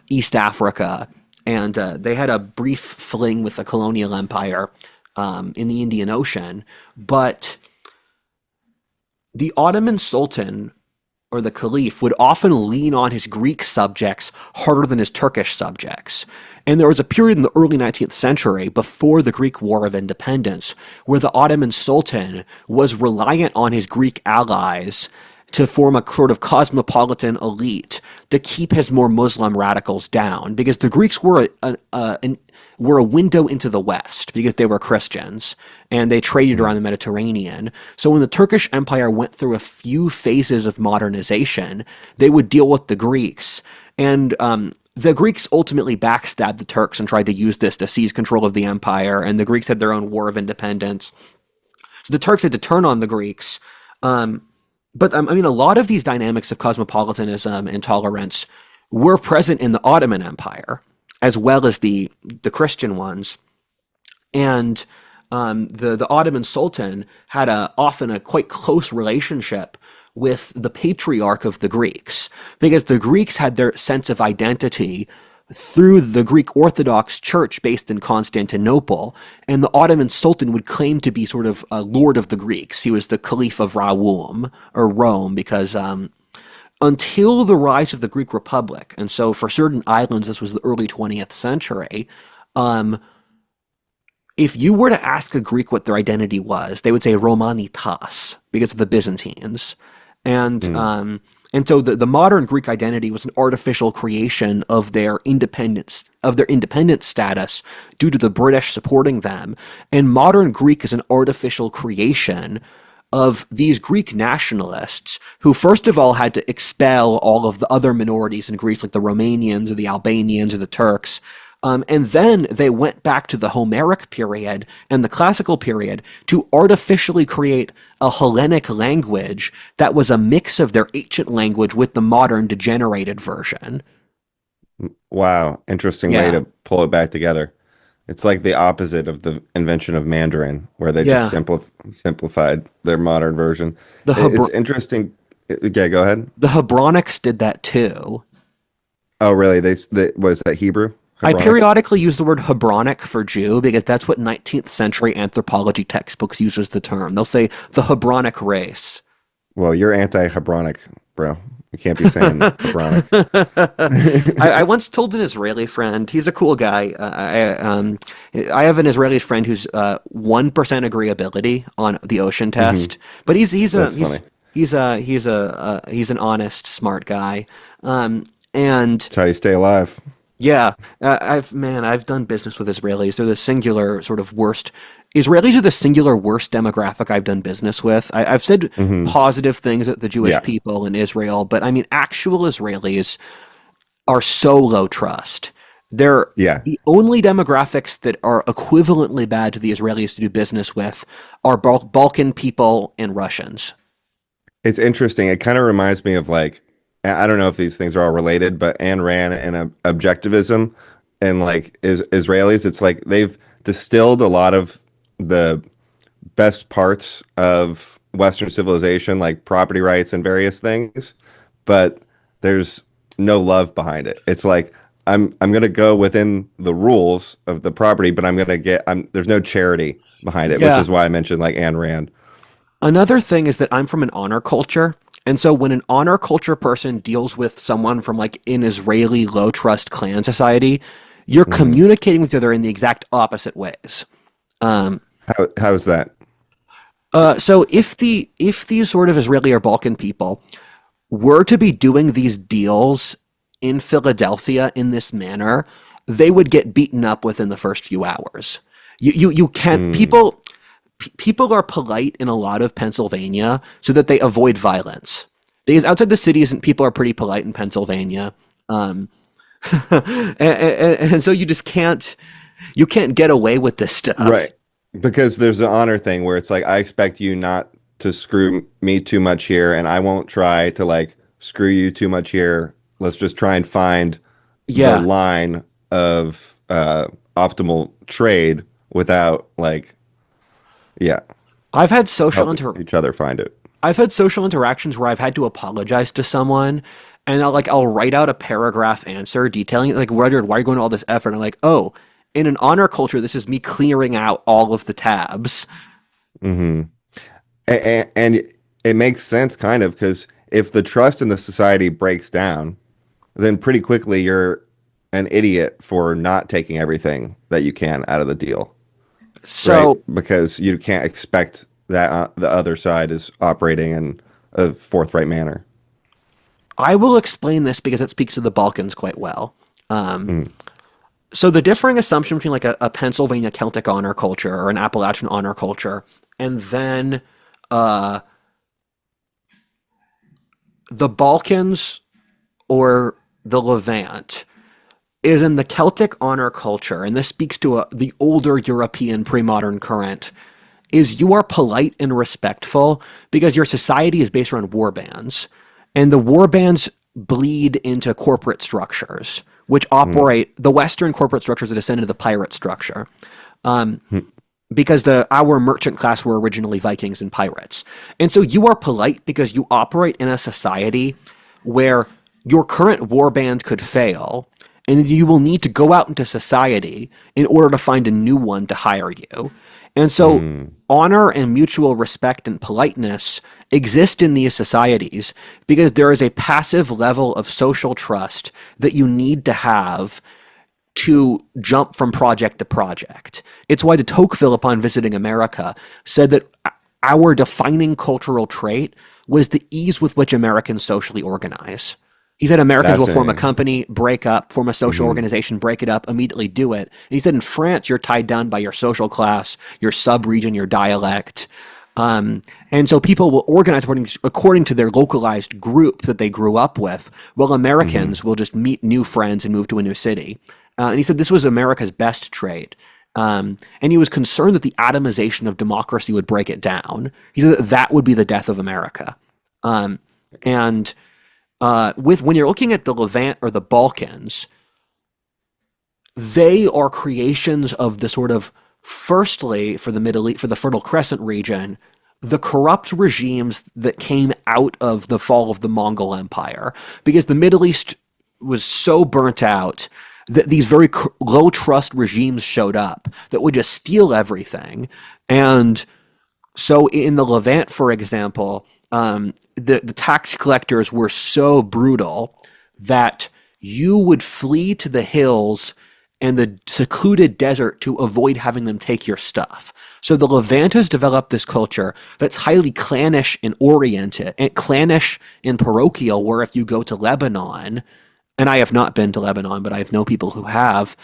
East Africa, and they had a brief fling with the colonial empire in the Indian Ocean. But the Ottoman Sultan or the Caliph would often lean on his Greek subjects harder than his Turkish subjects. And there was a period in the early 19th century, before the Greek War of Independence, where the Ottoman Sultan was reliant on his Greek allies to form a sort of cosmopolitan elite to keep his more Muslim radicals down, because the Greeks were a window into the West because they were Christians and they traded around the Mediterranean. So when the Turkish Empire went through a few phases of modernization, they would deal with the Greeks. And the Greeks ultimately backstabbed the Turks and tried to use this to seize control of the empire, and the Greeks had their own war of independence. So the Turks had to turn on the Greeks. But I mean, a lot of these dynamics of cosmopolitanism and tolerance were present in the Ottoman Empire, as well as the Christian ones. And the Ottoman Sultan had often a quite close relationship with the patriarch of the Greeks, because the Greeks had their sense of identity through the Greek Orthodox Church based in Constantinople, and the Ottoman Sultan would claim to be sort of a lord of the Greeks. He was the Caliph of Rome, because until the rise of the Greek Republic, and so for certain islands, this was the early 20th century, if you were to ask a Greek what their identity was, they would say Romanitas, because of the Byzantines. And so the modern Greek identity was an artificial creation of their independent status due to the British supporting them. And modern Greek is an artificial creation of these Greek nationalists who, first of all, had to expel all of the other minorities in Greece, like the Romanians or the Albanians or the Turks. And then they went back to the Homeric period and the classical period to artificially create a Hellenic language that was a mix of their ancient language with the modern degenerated version. Wow, interesting way to pull it back together. It's like the opposite of the invention of Mandarin, where they just simplified their modern version. It's interesting. Yeah, go ahead. The Hebronics did that too. Oh, really? What is that, Hebrew? I periodically use the word Hebronic for Jew because that's what 19th century anthropology textbooks use as the term. They'll say the Hebronic race. Well, you're anti-Hebronic, bro. You can't be saying Hebronic. I once told an Israeli friend, he's a cool guy. I have an Israeli friend who's 1% agreeability on the ocean test, but he's an honest, smart guy. And that's how you stay alive. Yeah, I've done business with Israelis. They're the singular sort of worst. Israelis are the singular worst demographic I've done business with. I've said positive things at the Jewish people in Israel, but I mean, actual Israelis are so low trust. They're the only demographics that are equivalently bad to the Israelis to do business with are Balkan people and Russians. It's interesting. It kind of reminds me of, like, I don't know if these things are all related, but Ayn Rand and objectivism and like Israelis, it's like they've distilled a lot of the best parts of Western civilization, like property rights and various things, but there's no love behind it. It's like I'm going to go within the rules of the property, but there's no charity behind it, which is why I mentioned like Ayn Rand. Another thing is that I'm from an honor culture. And so when an honor culture person deals with someone from like an Israeli low trust clan society, you're communicating with each other in the exact opposite ways. How's that? So if these sort of Israeli or Balkan people were to be doing these deals in Philadelphia in this manner, they would get beaten up within the first few hours. You can't people are polite in a lot of Pennsylvania so that they avoid violence. Because outside the cities, people are pretty polite in Pennsylvania, and so you can't get away with this stuff, right? Because there's the honor thing where it's like I expect you not to screw me too much here, and I won't try to like screw you too much here. Let's just try and find the Yeah. line of optimal trade without like, yeah, I've had social helping inter each other find it. I've had social interactions where I've had to apologize to someone, and I'll write out a paragraph answer detailing like, why are you going to all this effort? And I'm like, oh, in an honor culture, this is me clearing out all of the tabs. Hmm. And it makes sense kind of because if the trust in the society breaks down, then pretty quickly you're an idiot for not taking everything that you can out of the deal, right? So Because you can't expect that the other side is operating in a forthright manner. I will explain this because it speaks to the Balkans quite well. Um, Mm. so the differing assumption between like a Pennsylvania Celtic honor culture or an Appalachian honor culture, and then uh, the Balkans or the Levant is in the Celtic honor culture, and this speaks to the older European pre-modern current, is you are polite and respectful because your society is based around war bands. And the war bands bleed into corporate structures, which Mm. operate, the Western corporate structures are descended of the pirate structure. Um, Mm. because our merchant class were originally Vikings and pirates. And so you are polite because you operate in a society where your current war band could fail, and you will need to go out into society in order to find a new one to hire you. And so Mm. honor and mutual respect and politeness exist in these societies because there is a passive level of social trust that you need to have to jump from project to project. It's why de Tocqueville, upon visiting America, said that our defining cultural trait was the ease with which Americans socially organize. He said Americans will form a Fascinating. company, break up, form a social Hmm. organization, break it up, immediately do it. And he said in France, you're tied down by your social class, your sub-region, your dialect. And so people will organize according to their localized group that they grew up with, while Hmm. Americans will just meet new friends and move to a new city. And he said this was America's best trait. And he was concerned that the atomization of democracy would break it down. He said that that would be the death of America. Um, and with when you're looking at the Levant or the Balkans, they are creations of the sort of firstly for the Middle East, for the Fertile Crescent region, the corrupt regimes that came out of the fall of the Mongol Empire, because the Middle East was so burnt out that these very low trust regimes showed up that would just steal everything. And so in the Levant, for example, the tax collectors were so brutal that you would flee to the hills and the secluded desert to avoid having them take your stuff. So the Levant has developed this culture that's highly clannish and oriented, and clannish and parochial, where if you go to Lebanon, and I have not been to Lebanon, but I know people who have,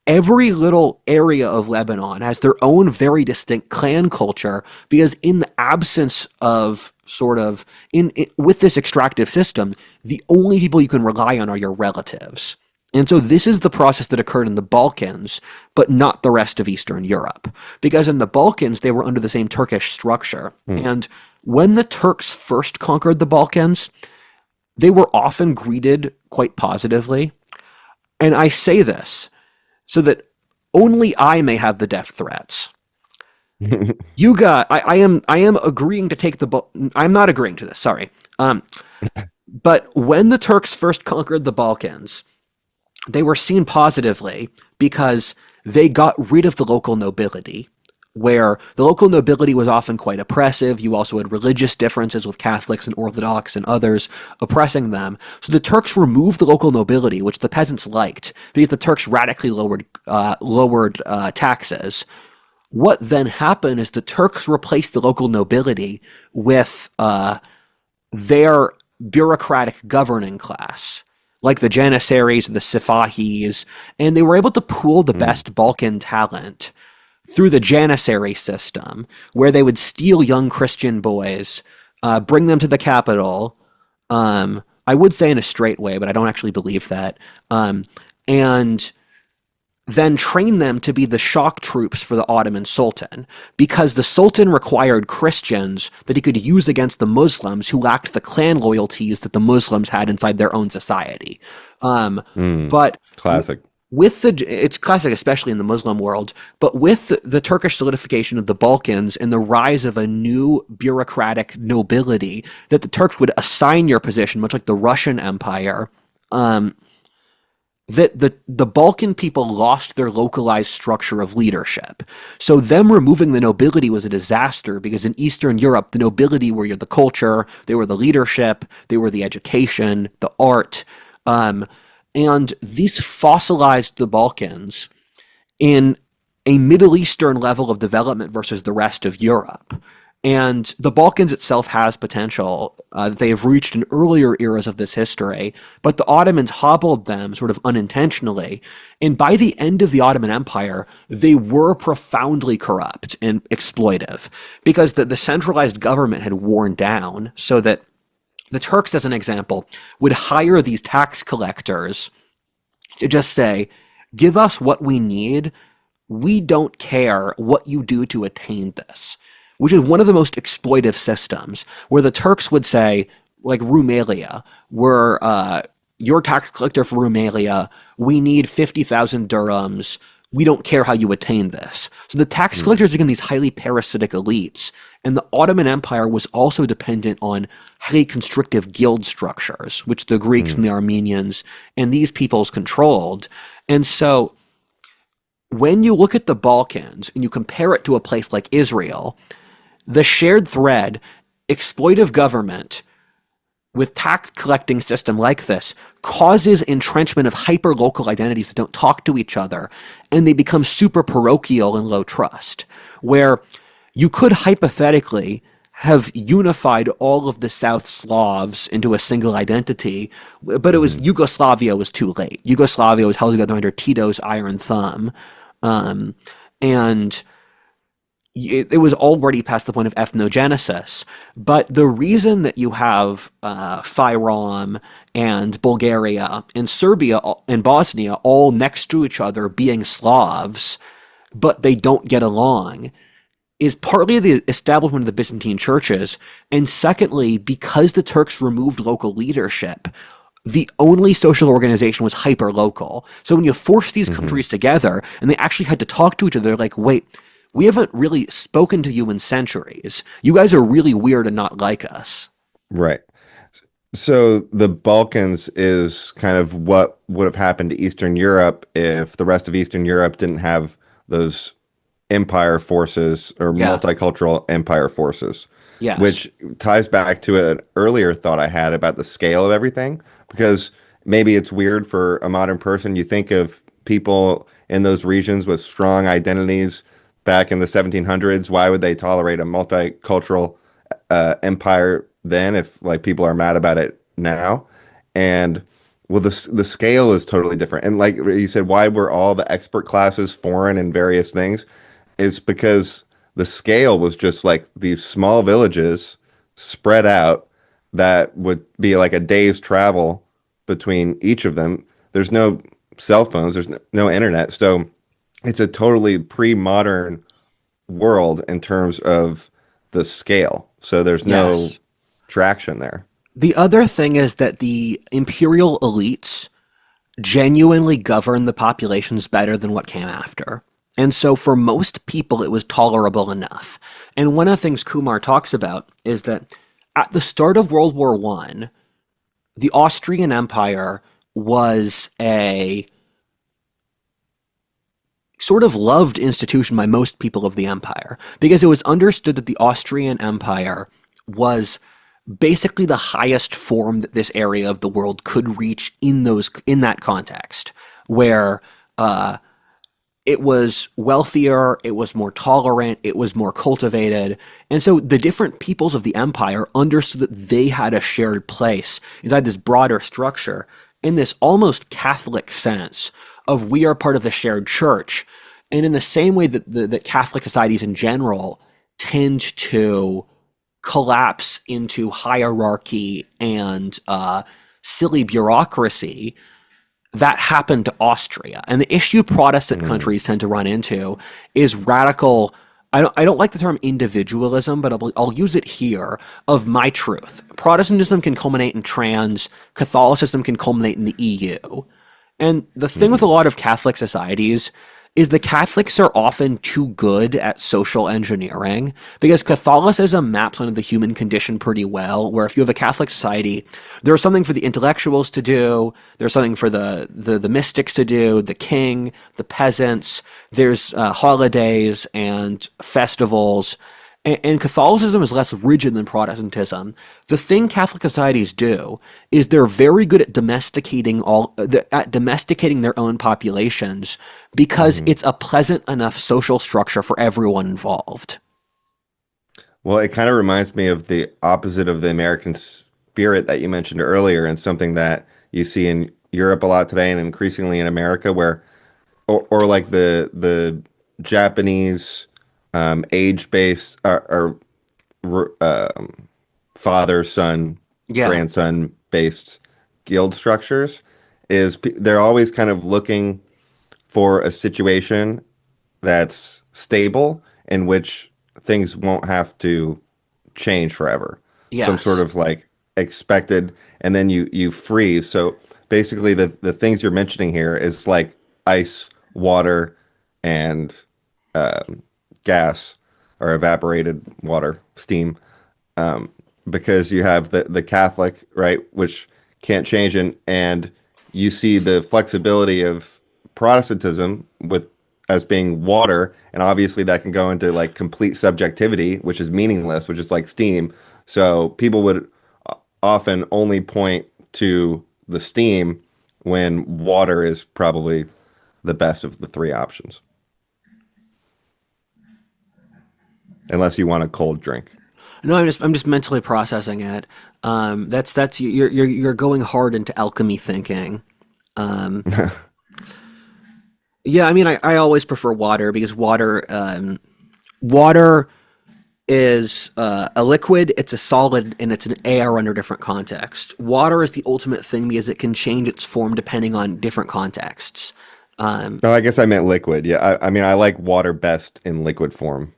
every little area of Lebanon has their own very distinct clan culture because in the absence of sort of with this extractive system, the only people you can rely on are your relatives. And so this is the process that occurred in the Balkans, but not the rest of Eastern Europe. Because in the Balkans, they were under the same Turkish structure. Mm. And when the Turks first conquered the Balkans, they were often greeted quite positively. And I say this so that only I may have the death threats. You got. I am agreeing to take the. I'm not agreeing to this. Sorry. But when the Turks first conquered the Balkans, they were seen positively because they got rid of the local nobility, where the local nobility was often quite oppressive. You also had religious differences with Catholics and Orthodox and others oppressing them. So the Turks removed the local nobility, which the peasants liked, because the Turks radically lowered taxes. What then happened is the Turks replaced the local nobility with their bureaucratic governing class, like the Janissaries, the Sifahis, and they were able to pool the Mm. best Balkan talent through the Janissary system, where they would steal young Christian boys, bring them to the capital. I would say in a straight way, but I don't actually believe that. And then train them to be the shock troops for the Ottoman Sultan, because the Sultan required Christians that he could use against the Muslims who lacked the clan loyalties that the Muslims had inside their own society. Mm, But classic. with it's classic, especially in the Muslim world, but with the Turkish solidification of the Balkans and the rise of a new bureaucratic nobility, that the Turks would assign your position, much like the Russian Empire, that the Balkan people lost their localized structure of leadership. So them removing the nobility was a disaster, because in Eastern Europe, the nobility were the culture, they were the leadership, they were the education, the art, and these fossilized the Balkans in a Middle Eastern level of development versus the rest of Europe. And the Balkans itself has potential that they have reached in earlier eras of this history, but the Ottomans hobbled them sort of unintentionally. And by the end of the Ottoman Empire, they were profoundly corrupt and exploitive, because the centralized government had worn down, so that the Turks, as an example, would hire these tax collectors to just say, give us what we need. We don't care what you do to attain this, which is one of the most exploitive systems, where the Turks would say, like Rumelia, we're your tax collector for Rumelia, we need 50,000 dirhams. We don't care how you attain this. So the tax collectors become these highly parasitic elites. And the Ottoman Empire was also dependent on highly constrictive guild structures, which the Greeks and the Armenians and these peoples controlled. And so when you look at the Balkans and you compare it to a place like Israel, the shared thread, exploitive government with tax collecting system like this, causes entrenchment of hyper-local identities that don't talk to each other, and they become super parochial and low trust, where you could hypothetically have unified all of the South Slavs into a single identity, but it was Yugoslavia was too late. Yugoslavia was held together under Tito's iron thumb, and it was already past the point of ethnogenesis. But the reason that you have Fyrom and Bulgaria and Serbia and Bosnia all next to each other being Slavs, but they don't get along, is partly the establishment of the Byzantine churches, and secondly, because the Turks removed local leadership, the only social organization was hyper-local. So when you force these countries together, and they actually had to talk to each other, they're like, wait, we haven't really spoken to you in centuries. You guys are really weird and not like us. Right. So the Balkans is kind of what would have happened to Eastern Europe if the rest of Eastern Europe didn't have those empire forces or Yeah. multicultural empire forces, Yes. which ties back to an earlier thought I had about the scale of everything, because maybe it's weird for a modern person. You think of people in those regions with strong identities back in the 1700s. Why would they tolerate a multicultural empire then if like people are mad about it now? And well, the scale is totally different. And like you said, why were all the expert classes foreign and various things? Is because the scale was just like these small villages spread out that would be like a day's travel between each of them. There's no cell phones, there's no internet. So it's a totally pre-modern world in terms of the scale. So there's no Yes. traction there. The other thing is that the imperial elites genuinely govern the populations better than what came after. And so for most people, it was tolerable enough. And one of the things Kumar talks about is that at the start of World War I, the Austrian Empire was a sort of loved institution by most people of the empire, because it was understood that the Austrian Empire was basically the highest form that this area of the world could reach in that context, where it was wealthier, it was more tolerant, it was more cultivated. And so the different peoples of the empire understood that they had a shared place inside this broader structure, in this almost Catholic sense of we are part of the shared church. And in the same way that Catholic societies in general tend to collapse into hierarchy and silly bureaucracy, that happened to Austria. And the issue Protestant countries tend to run into is radical. I don't like the term individualism, but I'll use it here, of my truth. Protestantism can culminate in trans, Catholicism can culminate in the EU. And the thing with a lot of Catholic societies is the Catholics are often too good at social engineering because Catholicism maps onto the human condition pretty well, where if you have a Catholic society, there's something for the intellectuals to do, there's something for the mystics to do, the king, the peasants, there's holidays and festivals. And Catholicism is less rigid than Protestantism. The thing Catholic societies do is they're very good at domesticating their own populations because it's a pleasant enough social structure for everyone involved. Well, it kind of reminds me of the opposite of the American spirit that you mentioned earlier, and something that you see in Europe a lot today and increasingly in America, where, or like the Japanese age-based or father, son, Yeah. grandson based guild structures they're always kind of looking for a situation that's stable in which things won't have to change forever. Some sort Yes. of like expected, and then you freeze. So basically the things you're mentioning here is like ice, water, and um, gas or evaporated water, steam, um, because you have the Catholic, right, which can't change, and you see the flexibility of Protestantism with as being water, and obviously that can go into like complete subjectivity, which is meaningless, which is like steam. So people would often only point to the steam when water is probably the best of the three options, unless you want a cold drink. No, I'm just mentally processing it. That's you're going hard into alchemy thinking. Um, yeah, I mean, I always prefer water because water is a liquid, it's a solid, and it's an air under different context. Water is the ultimate thing because it can change its form depending on different contexts. Um, No, I guess I meant liquid. Yeah, I mean, I like water best in liquid form.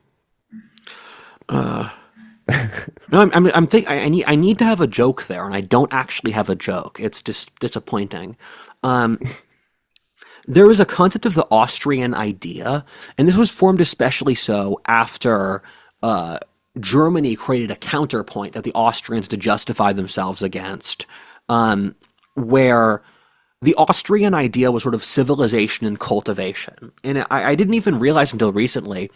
uh, no, I'm think I need to have a joke there, and I don't actually have a joke. It's just disappointing. Um, there was a concept of the Austrian idea, and this was formed especially so after uh, Germany created a counterpoint that the Austrians to justify themselves against, where the Austrian idea was sort of civilization and cultivation. And I didn't even realize until recently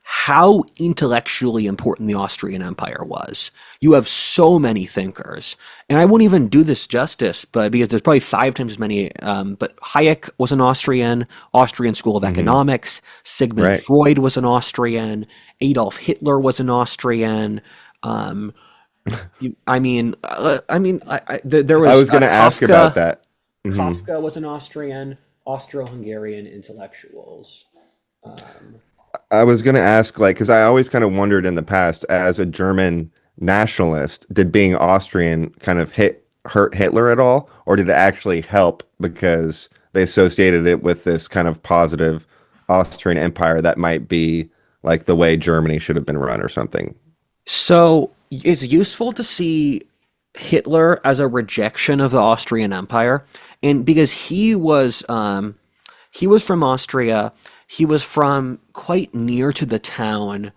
how intellectually important the Austrian Empire was. You have so many thinkers, and I won't even do this justice, but because there's probably five times as many. But Hayek was an Austrian School of Hmm. Economics. Sigmund Right. Freud was an Austrian. Adolf Hitler was an Austrian. Um, there I was was going to ask about Kafka. that. Hmm. Kafka was an Austrian. Austro-Hungarian intellectuals. Um, I was going to ask, like, because I always kind of wondered in the past, as a German nationalist, did being Austrian kind of hurt Hitler at all, or did it actually help because they associated it with this kind of positive Austrian Empire that might be like the way Germany should have been run or something? So it's useful to see Hitler as a rejection of the Austrian Empire, and because he was from Austria, he was from quite near to the town.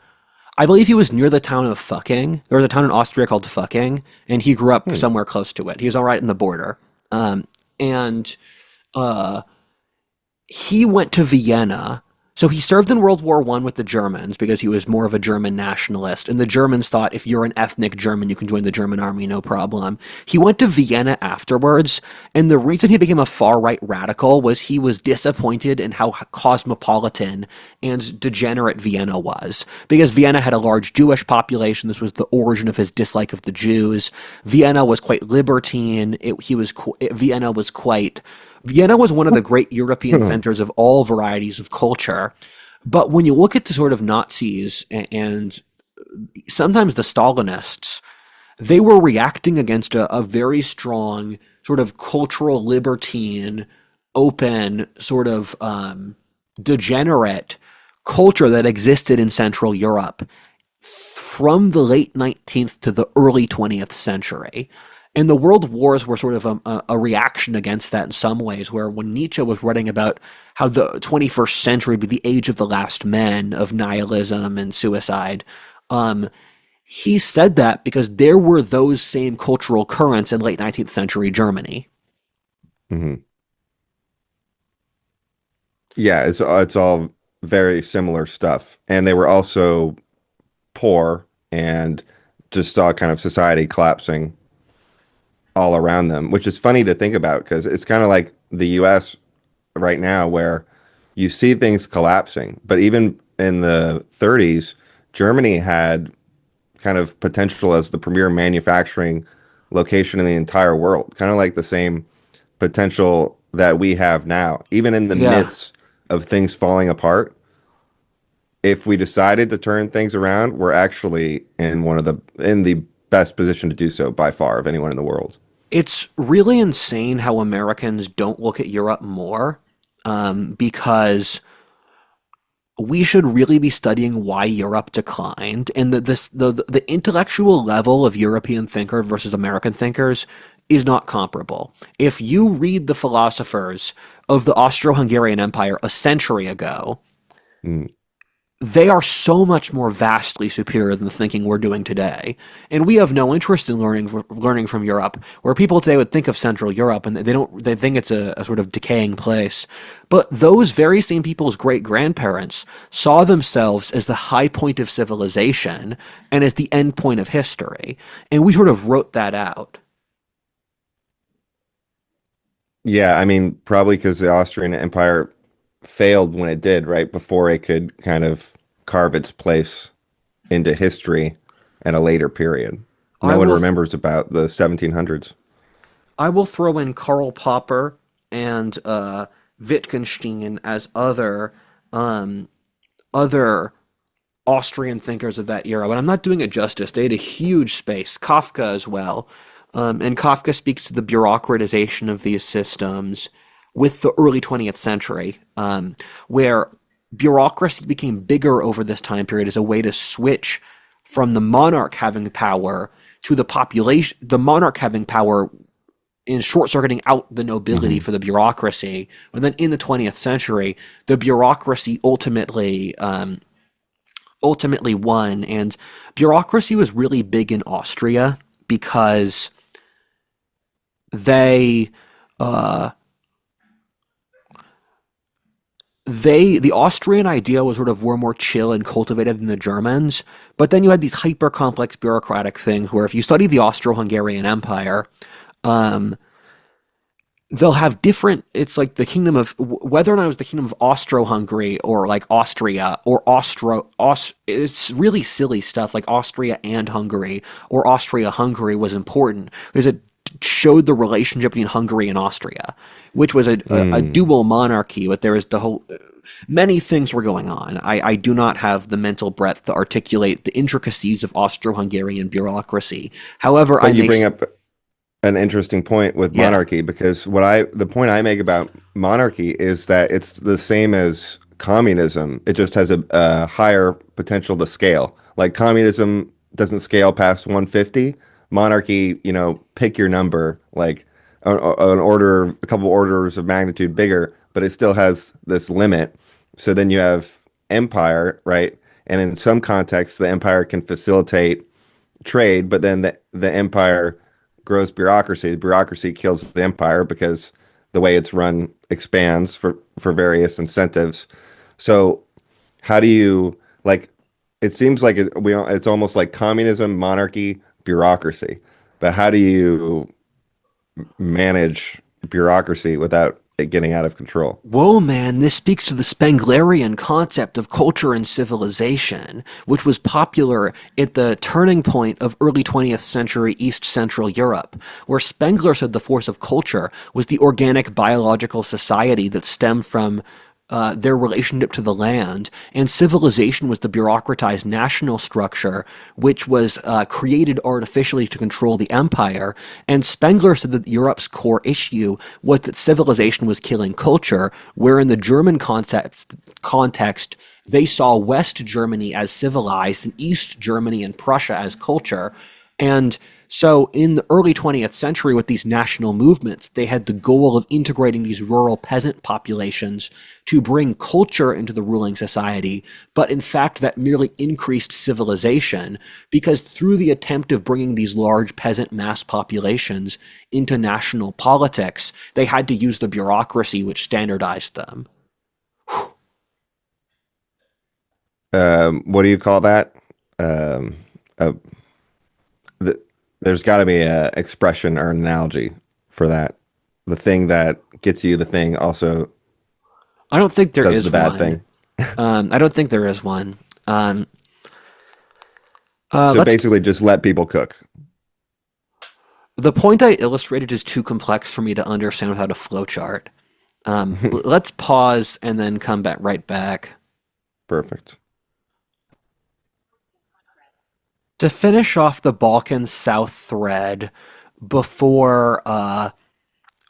I believe he was near the town of Fucking. There was a town in Austria called Fucking, and he grew up Hmm. somewhere close to it. He was all right in the border, and uh, he went to Vienna. So he served in World War One with the Germans because he was more of a German nationalist, and the Germans thought if you're an ethnic German, you can join the German army, no problem. He went to Vienna afterwards, and the reason he became a far right radical was he was disappointed in how cosmopolitan and degenerate Vienna was. Because Vienna had a large Jewish population, this was the origin of his dislike of the Jews. Vienna was quite libertine. Vienna was one of the great European centers of all varieties of culture. But when you look at the sort of Nazis and sometimes the Stalinists, they were reacting against a very strong sort of cultural libertine open, sort of degenerate culture that existed in Central Europe from the late 19th to the early 20th century. And the world wars were sort of a reaction against that in some ways, where when Nietzsche was writing about how the 21st century would be the age of the last men, of nihilism and suicide, he said that because there were those same cultural currents in late 19th century Germany. Hmm. Yeah, it's all very similar stuff, and they were also poor and just saw kind of society collapsing all around them, which is funny to think about because it's kind of like the US right now where you see things collapsing. But even in the 30s, Germany had kind of potential as the premier manufacturing location in the entire world, kind of like the same potential that we have now. Even in the Yeah. midst of things falling apart, if we decided to turn things around, we're actually in the best position to do so by far of anyone in the world. It's really insane how Americans don't look at Europe more, because we should really be studying why Europe declined, and the intellectual level of European thinker versus American thinkers is not comparable. If you read the philosophers of the Austro-Hungarian Empire a century ago, Mm. they are so much more vastly superior than the thinking we're doing today. And we have no interest in learning from Europe, where people today would think of Central Europe and they think it's a sort of decaying place. But those very same people's great grandparents saw themselves as the high point of civilization and as the end point of history. And we sort of wrote that out. Yeah, I mean, probably because the Austrian Empire failed when it did, right before it could kind of carve its place into history at a later period. I No one will remembers about the 1700s. I will throw in Karl Popper and Wittgenstein as um, other Austrian thinkers of that era, but I'm not doing it justice. They had a huge space. Kafka as well. And Kafka speaks to the bureaucratization of these systems with the early 20th century, where bureaucracy became bigger over this time period as a way to switch from the monarch having power to the population, the monarch having power in short-circuiting out the nobility Hmm. for the bureaucracy. And then in the 20th century, the bureaucracy ultimately won. And bureaucracy was really big in Austria because they uh, the Austrian idea was sort of we're more chill and cultivated than the Germans, but then you had these hyper complex bureaucratic things where if you study the Austro-Hungarian Empire, um, they'll have different. It's like the kingdom of whether or not it was the kingdom of Austro-Hungary or like Austria or It's really silly stuff like Austria and Hungary or Austria-Hungary was important because it showed the relationship between Hungary and Austria, which was a Mm. dual monarchy, but there was the whole many things were going on. I do not have the mental breadth to articulate the intricacies of Austro-Hungarian bureaucracy. However, I But you may, bring up an interesting point with yeah, monarchy because the point I make about monarchy is that it's the same as communism. It just has a higher potential to scale. Like communism doesn't scale past 150. Monarchy, pick your number, like an order, a couple orders of magnitude bigger, but it still has this limit. So then you have empire, right? And in some contexts, the empire can facilitate trade, but then the empire grows bureaucracy. The bureaucracy kills the empire because the way it's run expands for various incentives. So how do you like? It seems like it's almost like communism, monarchy, bureaucracy. But how do you manage bureaucracy without it getting out of control? whoa, man, this speaks to the Spenglerian concept of culture and civilization, which was popular at the turning point of early 20th century East Central Europe, where Spengler said the force of culture was the organic biological society that stemmed from their relationship to the land, and civilization was the bureaucratized national structure which was created artificially to control the empire. And Spengler said that Europe's core issue was that civilization was killing culture, where in the German context, they saw West Germany as civilized and East Germany and Prussia as culture. And so in the early 20th century, with these national movements, they had the goal of integrating these rural peasant populations to bring culture into the ruling society. But in fact, that merely increased civilization, because through the attempt of bringing these large peasant mass populations into national politics, they had to use the bureaucracy which standardized them. What do you call that? Um, uh, th there's got to be a expression or an analogy for that. The thing that gets you the thing also I don't think there does the is bad one. thing. I don't think there is one. So Let's. basically, just let people cook. The point I illustrated is too complex for me to understand without a flowchart. Let's pause and then come back right back. Perfect. To finish off the Balkan South thread before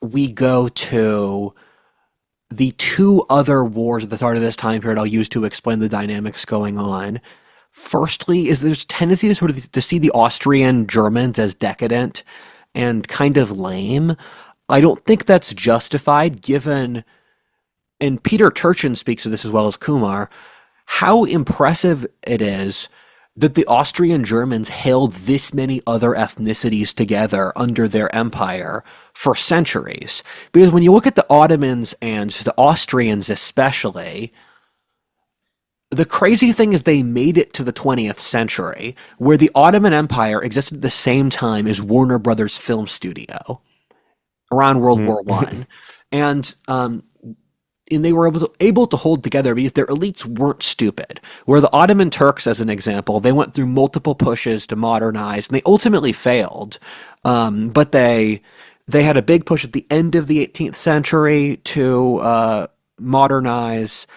we go to the two other wars at the start of this time period I'll use to explain the dynamics going on. Firstly, is there's a tendency to sort of to see the Austrian Germans as decadent and kind of lame. I don't think that's justified given, and Peter Turchin speaks of this as well as Kumar, how impressive it is that the Austrian Germans held this many other ethnicities together under their empire for centuries. Because when you look at the Ottomans and the Austrians especially, the crazy thing is they made it to the 20th century, where the Ottoman Empire existed at the same time as Warner Brothers Film Studio around World Mm. War One, and and they were able to hold together because their elites weren't stupid. Where the Ottoman Turks, as an example, they went through multiple pushes to modernize, and they ultimately failed. But they had a big push at the end of the 18th century to modernize.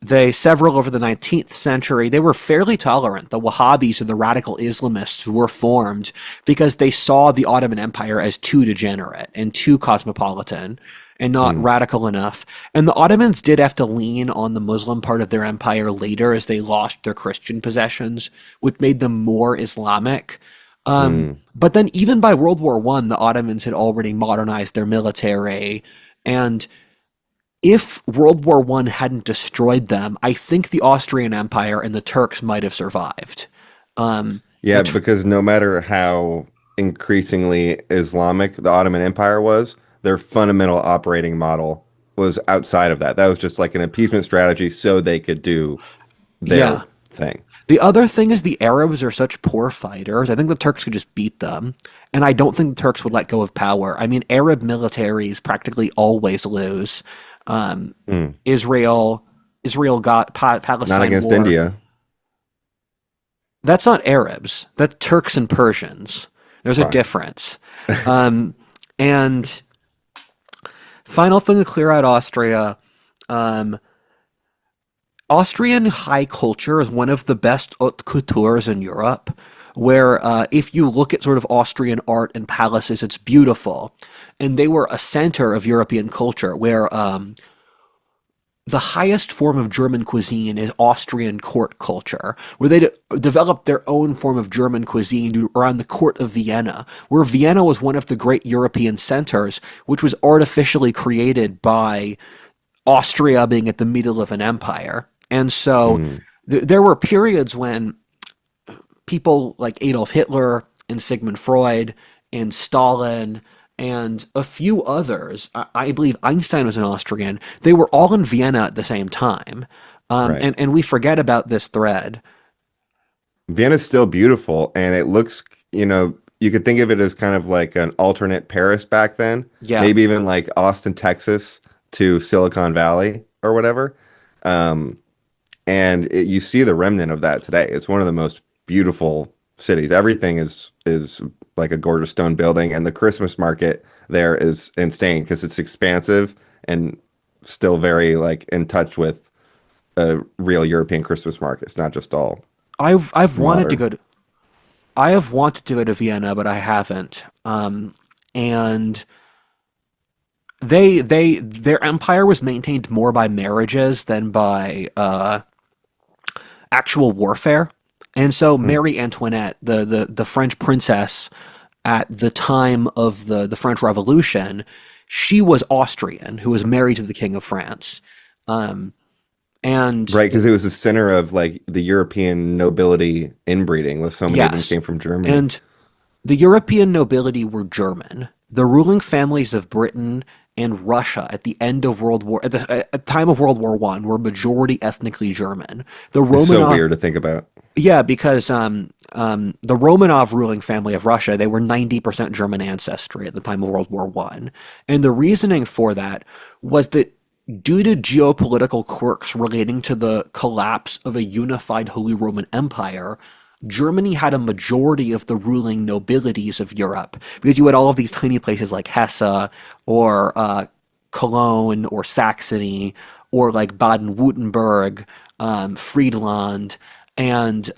They several over the 19th century. They were fairly tolerant. The Wahhabis or the radical Islamists were formed because they saw the Ottoman Empire as too degenerate and too cosmopolitan and not Mm. radical enough. And the Ottomans did have to lean on the Muslim part of their empire later as they lost their Christian possessions, which made them more Islamic. Mm. But then even by World War One, the Ottomans had already modernized their military. And if World War One hadn't destroyed them, I think the Austrian Empire and the Turks might have survived. The Yeah, because no matter how increasingly Islamic the Ottoman Empire was, their fundamental operating model was outside of that. That was just like an appeasement strategy so they could do their yeah. thing. The other thing is the Arabs are such poor fighters. I think the Turks could just beat them, and I don't think the Turks would let go of power. I mean, Arab militaries practically always lose. Um, Mm. Israel, Israel got Not Palestine against war. India. That's not Arabs. That's Turks and Persians. There's a Fine. difference. Um, and final thing to clear out Austria. Um, Austrian high culture is one of the best haute coutures in Europe, where if you look at sort of Austrian art and palaces, it's beautiful. And they were a center of European culture, where the highest form of German cuisine is Austrian court culture, where they developed their own form of German cuisine around the court of Vienna, where Vienna was one of the great European centers, which was artificially created by Austria being at the middle of an empire. And so Mm. there were periods when people like Adolf Hitler and Sigmund Freud and Stalin and a few others, I believe Einstein was an Austrian, they were all in Vienna at the same time. Right. And we forget about this thread. Vienna's still beautiful, and it looks, you could think of it as kind of like an alternate Paris back then, Yeah. maybe even like Austin, Texas to Silicon Valley or whatever. Um, and you see the remnant of that today. It's one of the most beautiful cities. Everything is like a gorgeous stone building, and the Christmas market there is insane because it's expansive and still very like in touch with real European Christmas markets, not just all I've wanted to modern. go to I have wanted to go to Vienna, but I haven't. And their empire was maintained more by marriages than by actual warfare. And so Hmm. Marie Antoinette, the French princess at the time of the French Revolution, she was Austrian, who was married to the King of France. Um, and Right, because it was the center of like the European nobility inbreeding, with so many of them yes, came from Germany. and the European nobility were German. The ruling families of Britain and Russia at the end of World War, at the time of World War One, were majority ethnically German. The It's so Romanov, weird to think about. yeah, because the Romanov ruling family of Russia, they were 90% German ancestry at the time of World War One, and the reasoning for that was that due to geopolitical quirks relating to the collapse of a unified Holy Roman Empire, Germany had a majority of the ruling nobilities of Europe because you had all of these tiny places like Hesse or Cologne or Saxony or like Baden-Württemberg, Friedland, and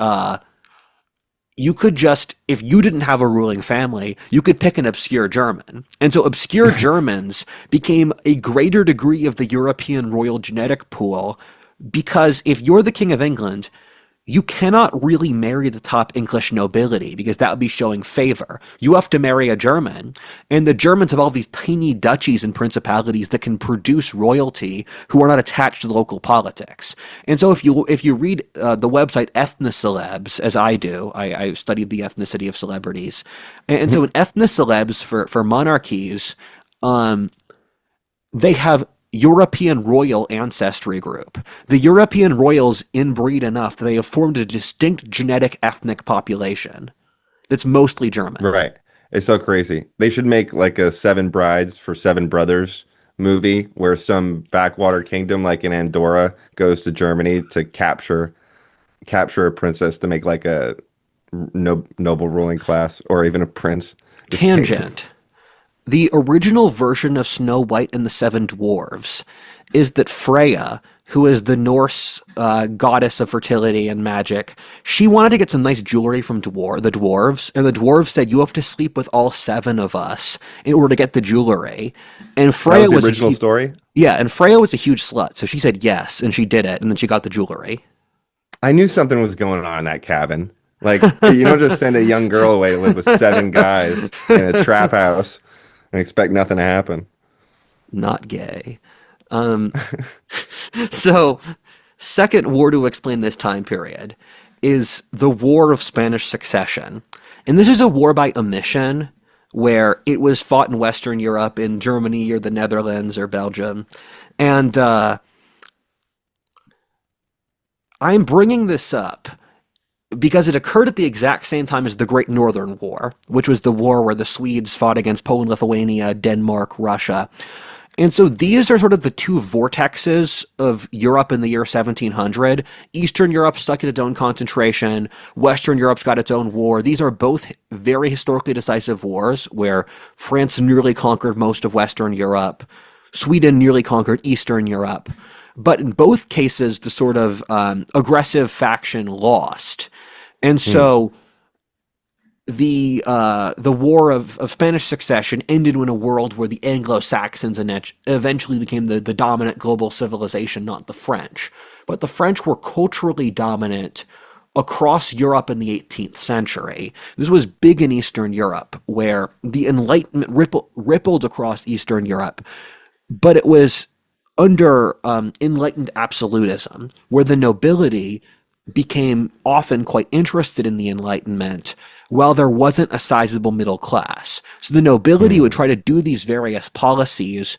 you could just, if you didn't have a ruling family, you could pick an obscure German. And so obscure Germans became a greater degree of the European royal genetic pool because if you're the King of England, you cannot really marry the top English nobility because that would be showing favor. You have to marry a German, and the Germans have all these tiny duchies and principalities that can produce royalty who are not attached to local politics. And so if you read the website Ethnocelebs, as I do, I studied the ethnicity of celebrities, and so in Ethnocelebs for monarchies, um, they have European royal ancestry group. The European royals inbreed enough that they have formed a distinct genetic ethnic population that's mostly German. Right. It's so crazy. They should make like a Seven Brides for Seven Brothers movie where some backwater kingdom like in Andorra goes to Germany to capture a princess to make like a no, noble ruling class or even a prince. Just take them. Tangent. The original version of Snow White and the Seven Dwarves is that Freya, who is the Norse goddess of fertility and magic, she wanted to get some nice jewelry from the dwarves, and the dwarves said, "You have to sleep with all seven of us in order to get the jewelry." And That Freya was the was a original huge, story. yeah, and Freya was a huge slut, so she said yes, and she did it, and then she got the jewelry. I knew something was going on in that cabin. Like, you don't just send a young girl away to live with seven guys in a trap house and expect nothing to happen. Not gay. Um, so, second war to explain this time period is the War of Spanish Succession. And this is a war by omission where it was fought in Western Europe, in Germany or the Netherlands or Belgium. And I'm bringing this up because it occurred at the exact same time as the Great Northern War, which was the war where the Swedes fought against Poland, Lithuania, Denmark, Russia. And so these are sort of the two vortexes of Europe in the year 1700. Eastern Europe stuck in its own concentration. Western Europe's got its own war. These are both very historically decisive wars where France nearly conquered most of Western Europe. Sweden nearly conquered Eastern Europe. But in both cases, the sort of aggressive faction lost. And Hmm. so the War of Spanish Succession ended in a world where the Anglo-Saxons eventually became the dominant global civilization, not the French. But the French were culturally dominant across Europe in the 18th century. This was big in Eastern Europe, where the Enlightenment rippled across Eastern Europe, but it was under enlightened absolutism, where the nobility became often quite interested in the Enlightenment, while there wasn't a sizable middle class. So the nobility would Hmm. try to do these various policies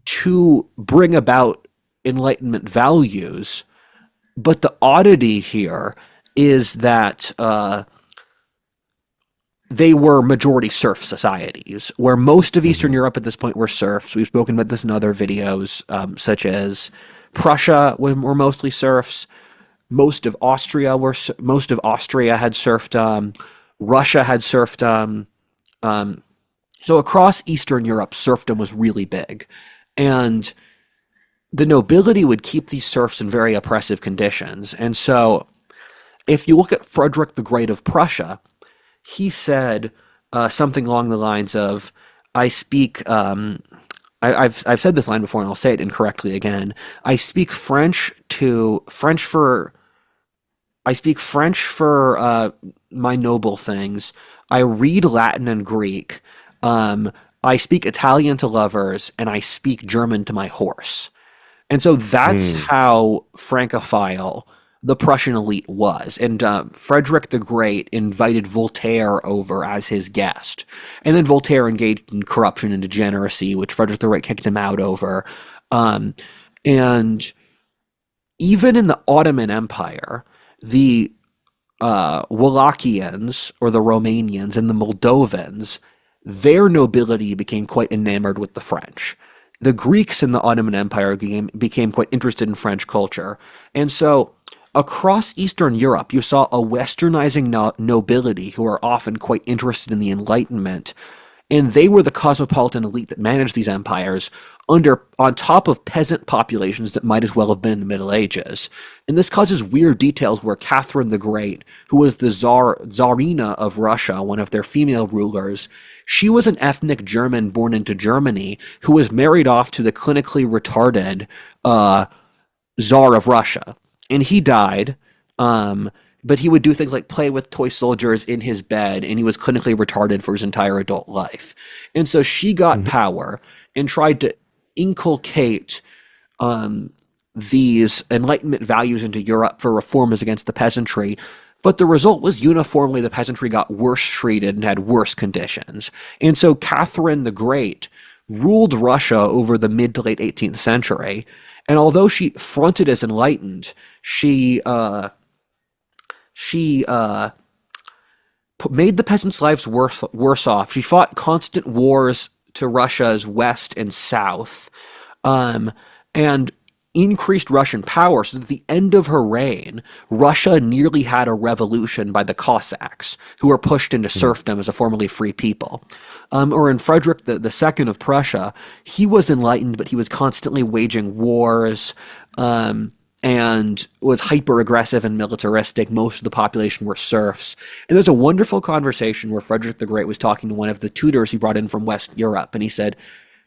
to bring about Enlightenment values, but the oddity here is that they were majority serf societies, where most of Eastern Hmm. Europe at this point were serfs. We've spoken about this in other videos, such as Prussia were mostly serfs. Most of Austria had serfdom. Russia had serfdom. So across Eastern Europe, serfdom was really big, and the nobility would keep these serfs in very oppressive conditions. And so if you look at Frederick the Great of Prussia, he said something along the lines of, "I speak." I've said this line before, and I'll say it incorrectly again. I speak French to French for. I speak French for my noble things. I read Latin and Greek. Um, I speak Italian to lovers, and I speak German to my horse. And so that's Hmm. how Francophile the Prussian elite was. And Frederick the Great invited Voltaire over as his guest. And then Voltaire engaged in corruption and degeneracy, which Frederick the Great kicked him out over. Um, and even in the Ottoman Empire, the Wallachians or the Romanians and the Moldovans, their nobility became quite enamored with the French. The Greeks in the Ottoman Empire became quite interested in French culture. And so across Eastern Europe, you saw a westernizing nobility who are often quite interested in the Enlightenment, and they were the cosmopolitan elite that managed these empires on top of peasant populations that might as well have been in the Middle Ages. And this causes weird details where Catherine the Great, who was the Tsarina of Russia, one of their female rulers, she was an ethnic German born into Germany who was married off to the clinically retarded Tsar of Russia. And he died. But he would do things like play with toy soldiers in his bed, and he was clinically retarded for his entire adult life. And so she got Mhm. power and tried to inculcate these Enlightenment values into Europe for reforms against the peasantry. But the result was uniformly the peasantry got worse treated and had worse conditions. And so Catherine the Great ruled Russia over the mid to late 18th century. And although she fronted as enlightened, she made the peasants' lives worse off. She fought constant wars to Russia's west and south, and increased Russian power. So that at the end of her reign, Russia nearly had a revolution by the Cossacks, who were pushed into serfdom as a formerly free people. Or in Frederick the Second of Prussia, he was enlightened, but he was constantly waging wars. And was hyper aggressive and militaristic. Most of the population were serfs. And there's a wonderful conversation where Frederick the Great was talking to one of the tutors he brought in from West Europe, and he said,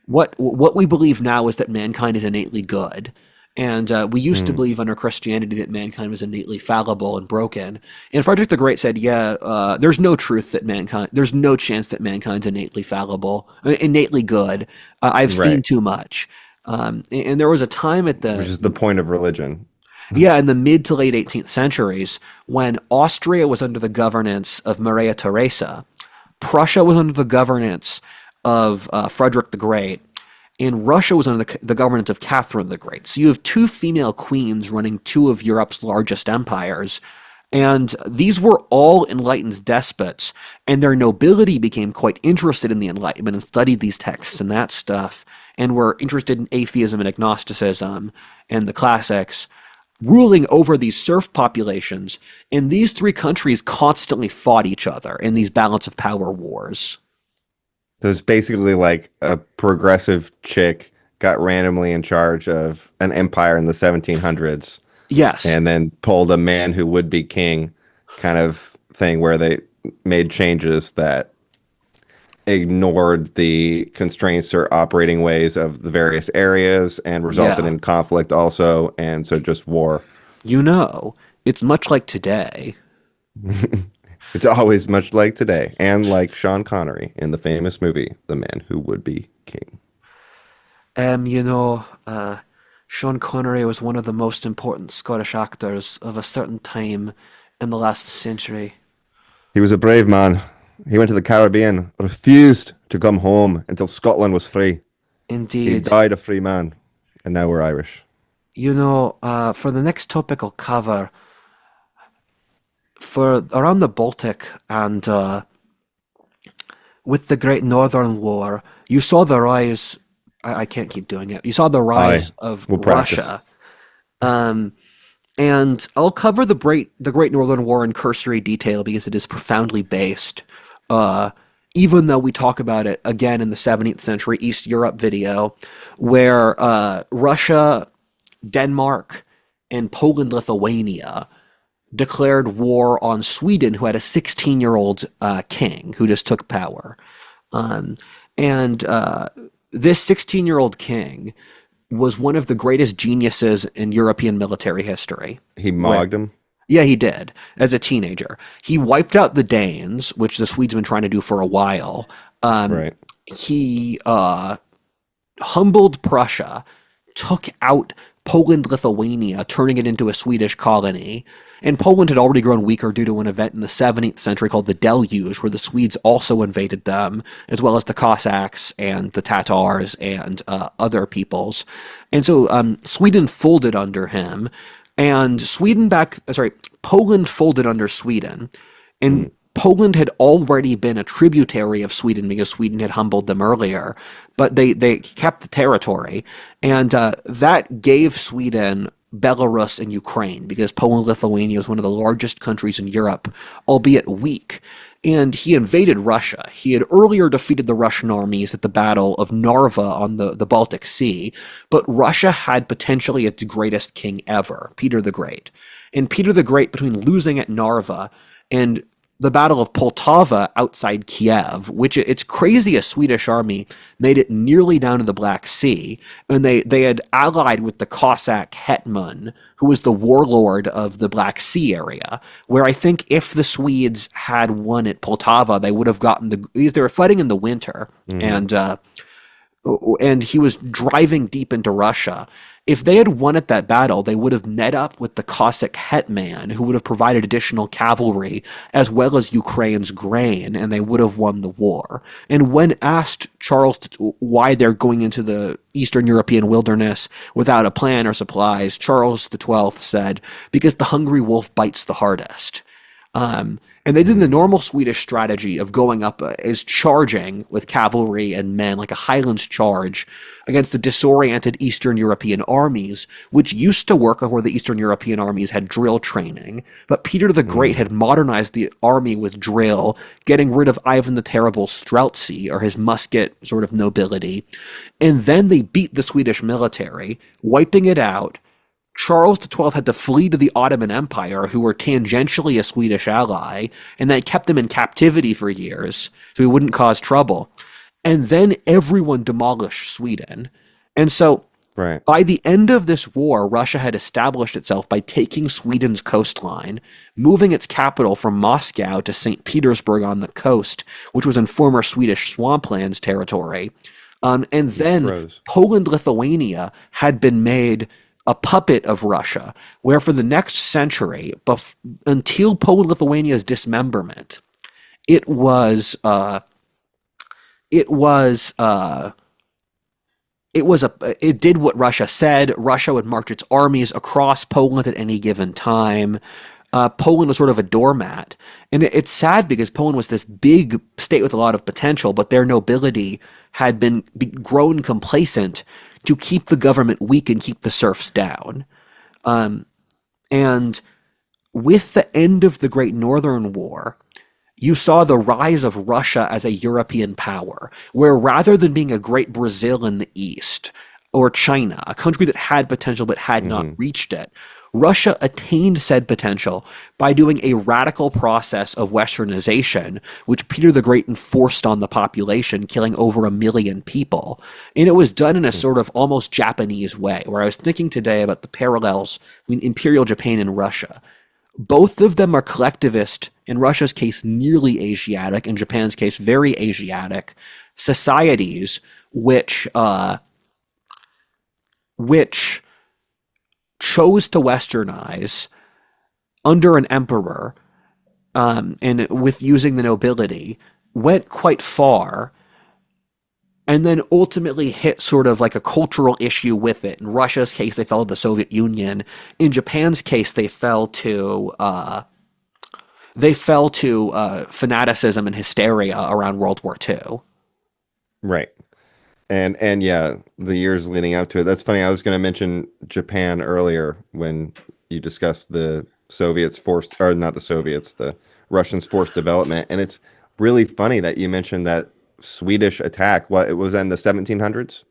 "What we believe now is that mankind is innately good, and we used to Hmm. believe under Christianity that mankind was innately fallible and broken." And Frederick the Great said, "Yeah, there's no truth that there's no chance that mankind's innately fallible, innately good. I've seen Right. too much." And there was a time at Which the is the point of religion. yeah, in the mid to late 18th centuries, when Austria was under the governance of Maria Theresa, Prussia was under the governance of Frederick the Great, and Russia was under the governance of Catherine the Great. So you have two female queens running two of Europe's largest empires, and these were all enlightened despots, and their nobility became quite interested in the Enlightenment and studied these texts and that stuff, and were interested in atheism and agnosticism and the classics, ruling over these serf populations, and these three countries constantly fought each other in these balance of power wars. So it's basically like a progressive chick got randomly in charge of an empire in the 1700s Yes, and then pulled a man who would be king kind of thing where they made changes that ignored the constraints or operating ways of the various areas and resulted yeah. in conflict also, and so just war. You know, it's much like today. It's always much like today, and like Sean Connery in the famous movie The Man Who Would Be King. You know, Sean Connery was one of the most important Scottish actors of a certain time in the last century. He was a brave man. He went to the Caribbean, refused to come home until Scotland was free. He Indeed. died a free man, and now we're Irish. You know, for the next topic I'll cover, for around the Baltic and with the Great Northern War, you saw the rise. I can't keep doing it. You saw the Aye, rise of we'll practice. Russia. Um, and I'll cover the Great Northern War in cursory detail because it is profoundly based. Uh, Even though we talk about it again in the 17th century East Europe video, where Russia Denmark and Poland-Lithuania declared war on Sweden, who had a 16-year-old king who just took power. Um, and this 16-year-old king was one of the greatest geniuses in European military history. He Where, mogged him. yeah, he did as a teenager. He wiped out the Danes, which the Swedes have been trying to do for a while. Right. He humbled Prussia, took out Poland Lithuania, turning it into a Swedish colony. And Poland had already grown weaker due to an event in the 17th century called the Deluge, where the Swedes also invaded them, as well as the Cossacks and the Tatars and other peoples. And so Sweden folded under him, and Poland folded under Sweden. And Poland had already been a tributary of Sweden because Sweden had humbled them earlier, but they kept the territory, and that gave Sweden Belarus and Ukraine because Poland-Lithuania is one of the largest countries in Europe, albeit weak. And he invaded Russia. He had earlier defeated the Russian armies at the Battle of Narva on the Baltic Sea, but Russia had potentially its greatest king ever, Peter the Great. And Peter the Great, between losing at Narva and the Battle of Poltava outside Kiev, which it's crazy a Swedish army made it nearly down to the Black Sea, and they had allied with the Cossack hetman, who was the warlord of the Black Sea area, where I think if the Swedes had won at Poltava, they would have gotten because they were fighting in the winter, and he was driving deep into Russia. If they had won at that battle, they would have met up with the Cossack hetman, who would have provided additional cavalry as well as Ukraine's grain, and they would have won the war. And when asked why they're going into the Eastern European wilderness without a plan or supplies, Charles XII said, "Because the hungry wolf bites the hardest." And they did the normal Swedish strategy of going up as charging with cavalry and men, like a Highlands charge, against the disoriented Eastern European armies, which used to work where the Eastern European armies had drill training. But Peter the Great had modernized the army with drill, getting rid of Ivan the Terrible's Streltsy, or his musket sort of nobility. And then they beat the Swedish military, wiping it out. Charles XII had to flee to the Ottoman Empire, who were tangentially a Swedish ally, and that kept him in captivity for years, so he wouldn't cause trouble. And then everyone demolished Sweden. And so Right. by the end of this war, Russia had established itself by taking Sweden's coastline, moving its capital from Moscow to St. Petersburg on the coast, which was in former Swedish swamplands territory. And then Froze. Poland-Lithuania had been made a puppet of Russia, where for the next century, until Poland-Lithuania's dismemberment, it was it did what Russia said. Russia would march its armies across Poland at any given time. Poland was sort of a doormat, and it's sad because Poland was this big state with a lot of potential, but their nobility had been grown complacent to keep the government weak and keep the serfs down. And with the end of the Great Northern War, you saw the rise of Russia as a European power, where rather than being a great Brazil in the East, or China, a country that had potential but had not reached it, Russia attained said potential by doing a radical process of westernization, which Peter the Great enforced on the population, killing over 1 million people. And it was done in a sort of almost Japanese way, where I was thinking today about the parallels between Imperial Japan and Russia. Both of them are collectivist, in Russia's case, nearly Asiatic, in Japan's case, very Asiatic, societies which chose to westernize under an emperor, and with using the nobility, went quite far, and then ultimately hit sort of like a cultural issue with it. In Russia's case, they fell to the Soviet Union. In Japan's case, they fell to fanaticism and hysteria around World War II. Right. And yeah, the years leading up to it. That's funny. I was going to mention Japan earlier when you discussed the Soviets forced, or not the Soviets, the Russians forced development. And it's really funny that you mentioned that Swedish attack. What, it was in the 1700s?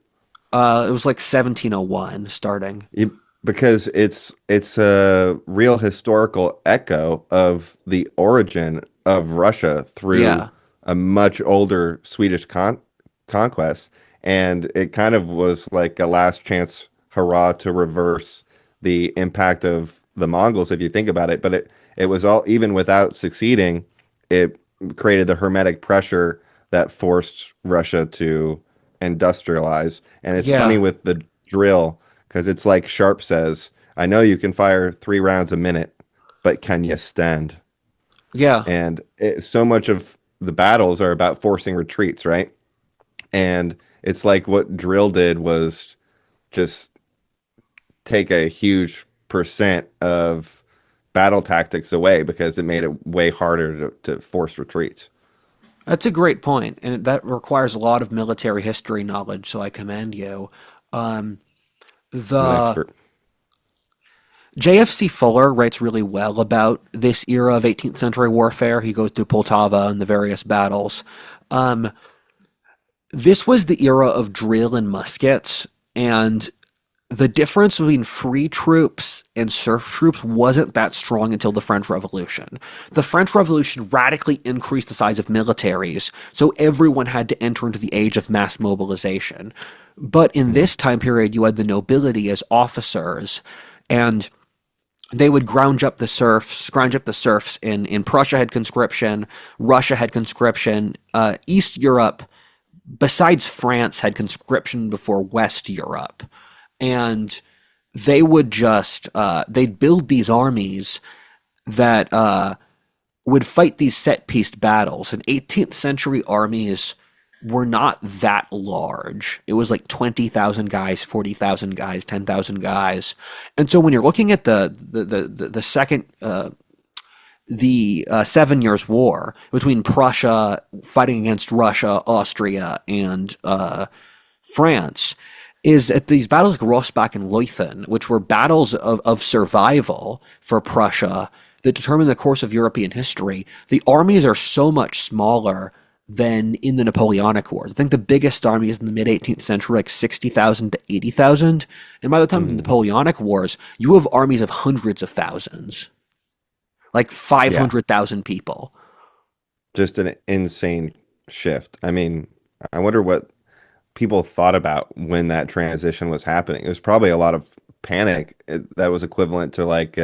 It was like 1701 starting. because it's a real historical echo of the origin of Russia through Yeah. a much older Swedish conquest, and it kind of was like a last chance hurrah to reverse the impact of the Mongols, if you think about it. But it was all, even without succeeding, it created the hermetic pressure that forced Russia to industrialize. And it's funny Yeah. with the drill because it's like Sharp says, I know you can fire 3 rounds a minute, but can you stand? Yeah. And so much of the battles are about forcing retreats, right? And it's like what drill did was just take a huge percent of battle tactics away because it made it way harder to force retreats. That's a great point, and that requires a lot of military history knowledge, so I commend you. Um, I'm an the expert. JFC Fuller writes really well about this era of 18th century warfare. He goes through Poltava and the various battles. Um, this was the era of drill and muskets, and the difference between free troops and serf troops wasn't that strong until the French Revolution. The French Revolution radically increased the size of militaries, so everyone had to enter into the age of mass mobilization. But in Mhm. this time period, you had the nobility as officers, and they would scrounge up the serfs. In Prussia had conscription, Russia had conscription, East Europe, besides France, had conscription before West Europe, and they'd build these armies that would fight these set-pieced battles. And 18th century armies were not that large. It was like 20,000 guys, 40,000 guys, 10,000 guys. And so when you're looking at the second the 7 Years' War between Prussia fighting against Russia, Austria, and France, is at these battles like Rossbach and Leuthen, which were battles of survival for Prussia that determined the course of European history. The armies are so much smaller than in the Napoleonic Wars. I think the biggest armies in the mid 18th century were like 60,000 to 80,000. And by the time of the Mhm. Napoleonic Wars, you have armies of hundreds of thousands, like Yeah, 500,000 people. just an insane shift. I mean, I wonder what people thought about when that transition was happening. It was probably a lot of panic that was equivalent to like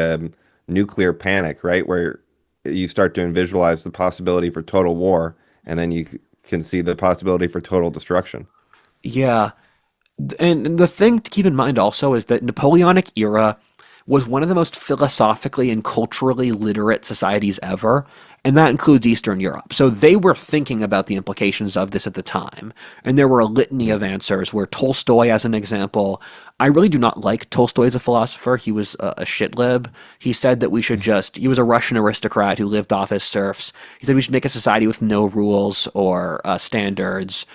nuclear panic, right? Where you start to visualize the possibility for total war, and then you can see the possibility for total destruction. Yeah. And the thing to keep in mind also is that Napoleonic era was one of the most philosophically and culturally literate societies ever, and that includes Eastern Europe. So they were thinking about the implications of this at the time, and there were a litany Mhm. of answers where Tolstoy, as an example, I really do not like Tolstoy as a philosopher. He was a shit lib. He said that we should just, he was a Russian aristocrat who lived off his serfs. He said we should make a society with no rules or standards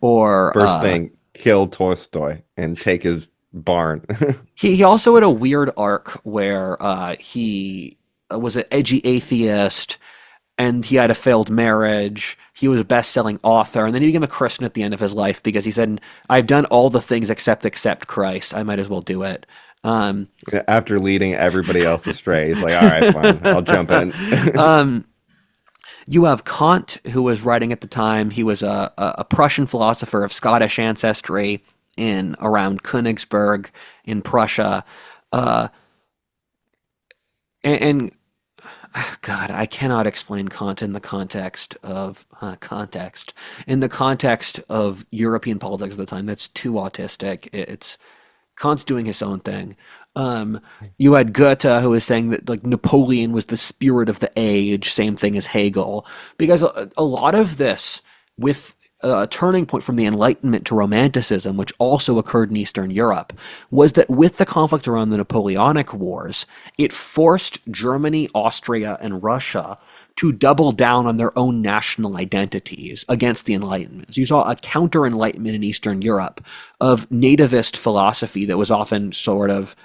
or First thing, kill Tolstoy and take his barn. he also had a weird arc where he was an edgy atheist and he had a failed marriage. He was a best-selling author, and then he became a Christian at the end of his life because he said, "I've done all the things except accept Christ. I might as well do it." Um, After leading everybody else astray, he's like, all right, fine, I'll jump in. you have Kant, who was writing at the time. He was a Prussian philosopher of Scottish ancestry in around Königsberg in Prussia. Uh, and God, I cannot explain Kant in the context of in the context of European politics at the time. That's too autistic. It's Kant's doing his own thing. Um, you had Goethe, who was saying that like Napoleon was the spirit of the age. Same thing as Hegel, because a lot of this with a turning point from the Enlightenment to Romanticism, which also occurred in Eastern Europe, was that with the conflict around the Napoleonic Wars, it forced Germany, Austria, and Russia to double down on their own national identities against the Enlightenment. So you saw a counter Enlightenment in Eastern Europe of nativist philosophy that was often sort of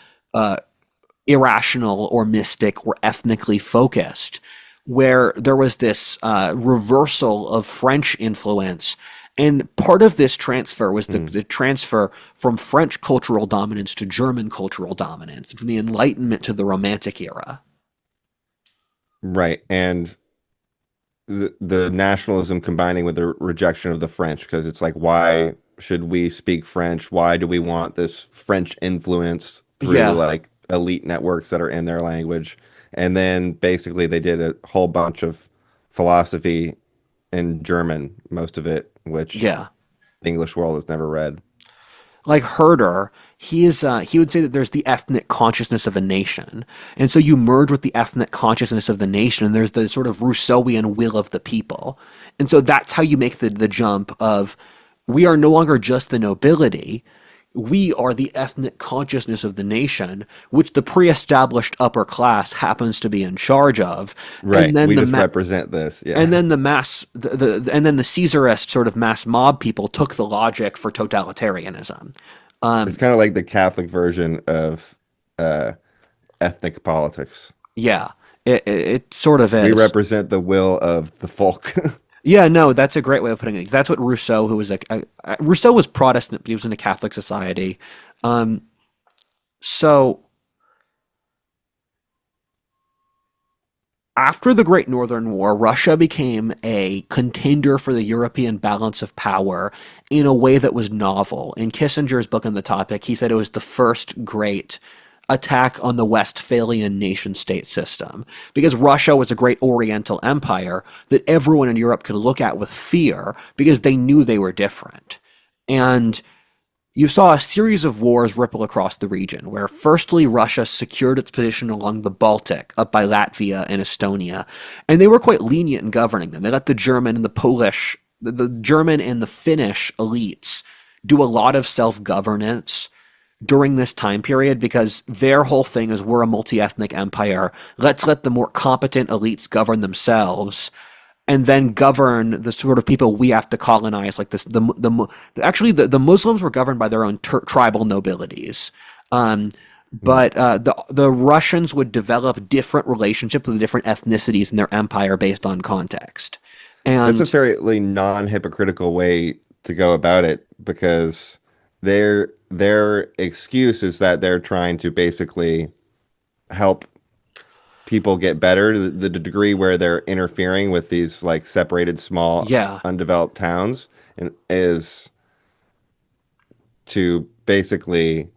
irrational or mystic or ethnically focused, where there was this reversal of French influence And part of this transfer was Hmm. the transfer from French cultural dominance to German cultural dominance, from the Enlightenment to the Romantic era. Right. And the nationalism combining with the rejection of the French, because it's like, why should we speak French? Why do we want this French influence through Yeah, like elite networks that are in their language? And then basically they did a whole bunch of philosophy in German, most of it, which yeah. the English world has never read. Like Herder, he would say that there's the ethnic consciousness of a nation, and so you merge with the ethnic consciousness of the nation, and there's the sort of Rousseauian will of the people, and so that's how you make the jump of we are no longer just the nobility, we are the ethnic consciousness of the nation, which the pre-established upper class happens to be in charge of, and Right. then We the just ma- represent this. and Yeah. then the mass and then the Caesarist sort of mass mob people took the logic for totalitarianism. It's kind of like the Catholic version of uh, ethnic politics. Yeah, it sort of We is. represent the will of the folk. Yeah, no, that's a great way of putting it. That's what Rousseau, who was Rousseau was Protestant, but he was in a Catholic society. Um, so after the Great Northern War, Russia became a contender for the European balance of power in a way that was novel. In Kissinger's book on the topic, he said it was the first great attack on the Westphalian nation state system because Russia was a great Oriental empire that everyone in Europe could look at with fear because they knew they were different. And you saw a series of wars ripple across the region, where firstly Russia secured its position along the Baltic, up by Latvia and Estonia, and they were quite lenient in governing them. They let the German and the Polish, the German and the Finnish elites do a lot of self-governance during this time period because their whole thing is we're a multi-ethnic empire. Let's let the more competent elites govern themselves and then govern the sort of people we have to colonize, like this. Actually the Muslims were governed by their own tribal nobilities, but the Russians would develop different relationships with different ethnicities in their empire based on context, That's a and fairly non-hypocritical way to go about it because their excuse is that they're trying to basically help people get better. The degree where they're interfering with these like separated small yeah, undeveloped towns and is to basically